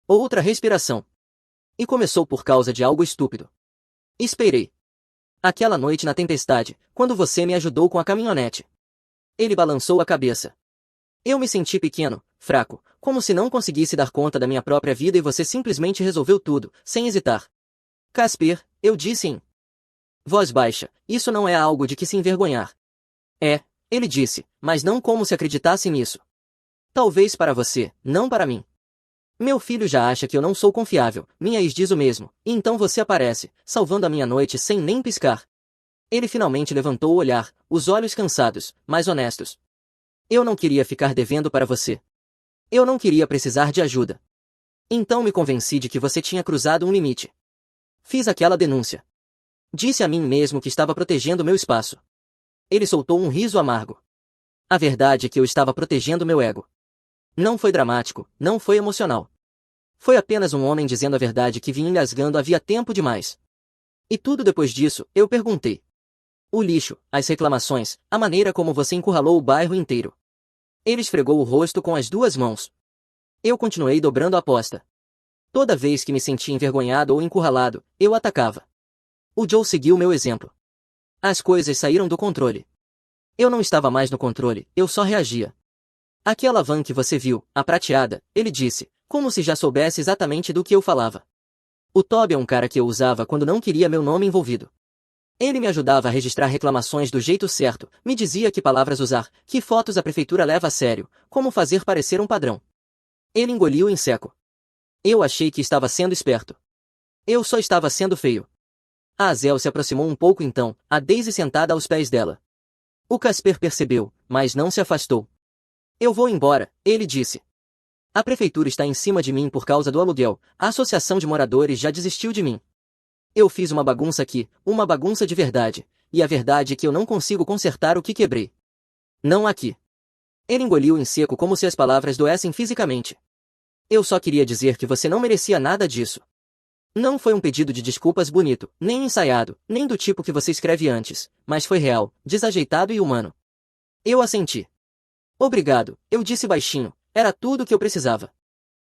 Outra respiração. E começou por causa de algo estúpido. Esperei. Aquela noite na tempestade, quando você me ajudou com a caminhonete. Ele balançou a cabeça. Eu me senti pequeno, fraco, como se não conseguisse dar conta da minha própria vida e você simplesmente resolveu tudo, sem hesitar. Casper, eu disse em voz baixa, isso não é algo de que se envergonhar. É, ele disse, mas não como se acreditasse nisso. Talvez para você, não para mim. Meu filho já acha que eu não sou confiável, minha ex diz o mesmo, e então você aparece, salvando a minha noite sem nem piscar. Ele finalmente levantou o olhar, os olhos cansados, mas honestos. Eu não queria ficar devendo para você. Eu não queria precisar de ajuda. Então me convenci de que você tinha cruzado um limite. Fiz aquela denúncia. Disse a mim mesmo que estava protegendo meu espaço. Ele soltou um riso amargo. A verdade é que eu estava protegendo meu ego. Não foi dramático, não foi emocional. Foi apenas um homem dizendo a verdade que vinha engasgando havia tempo demais. E tudo depois disso, eu perguntei. O lixo, as reclamações, a maneira como você encurralou o bairro inteiro. Ele esfregou o rosto com as duas mãos. Eu continuei dobrando a aposta. Toda vez que me sentia envergonhado ou encurralado, eu atacava. O Joe seguiu meu exemplo. As coisas saíram do controle. Eu não estava mais no controle, eu só reagia. Aquela van que você viu, a prateada, ele disse, como se já soubesse exatamente do que eu falava. O Toby é um cara que eu usava quando não queria meu nome envolvido. Ele me ajudava a registrar reclamações do jeito certo, me dizia que palavras usar, que fotos a prefeitura leva a sério, como fazer parecer um padrão. Ele engoliu em seco. Eu achei que estava sendo esperto. Eu só estava sendo feio. A Azel se aproximou um pouco então, a Daisy sentada aos pés dela. O Casper percebeu, mas não se afastou. Eu vou embora, ele disse. A prefeitura está em cima de mim por causa do aluguel, a associação de moradores já desistiu de mim. Eu fiz uma bagunça aqui, uma bagunça de verdade, e a verdade é que eu não consigo consertar o que quebrei. Não aqui. Ele engoliu em seco como se as palavras doessem fisicamente. Eu só queria dizer que você não merecia nada disso. Não foi um pedido de desculpas bonito, nem ensaiado, nem do tipo que você escreve antes, mas foi real, desajeitado e humano. Eu assenti. Obrigado, eu disse baixinho, era tudo o que eu precisava.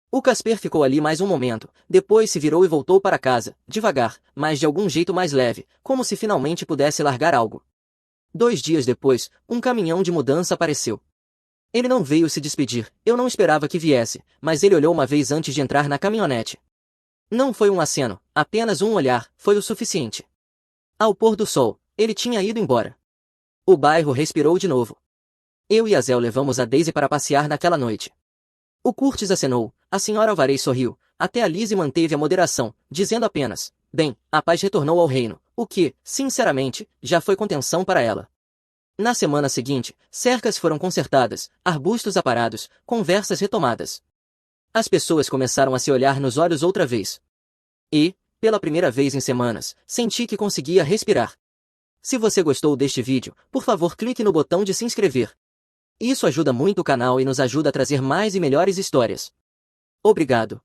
O Casper ficou ali mais um momento, depois se virou e voltou para casa, devagar, mas de algum jeito mais leve, como se finalmente pudesse largar algo. 2 dias depois, um caminhão de mudança apareceu. Ele não veio se despedir, eu não esperava que viesse, mas ele olhou uma vez antes de entrar na caminhonete. Não foi um aceno, apenas um olhar, foi o suficiente. Ao pôr do sol, ele tinha ido embora. O bairro respirou de novo. Eu e a Zel levamos a Daisy para passear naquela noite. O Curtis acenou, a senhora Alvarez sorriu, até a Lizzie manteve a moderação, dizendo apenas, bem, a paz retornou ao reino, o que, sinceramente, já foi contenção para ela. Na semana seguinte, cercas foram consertadas, arbustos aparados, conversas retomadas. As pessoas começaram a se olhar nos olhos outra vez. E, pela primeira vez em semanas, senti que conseguia respirar. Se você gostou deste vídeo, por favor clique no botão de se inscrever. Isso ajuda muito o canal e nos ajuda a trazer mais e melhores histórias. Obrigado.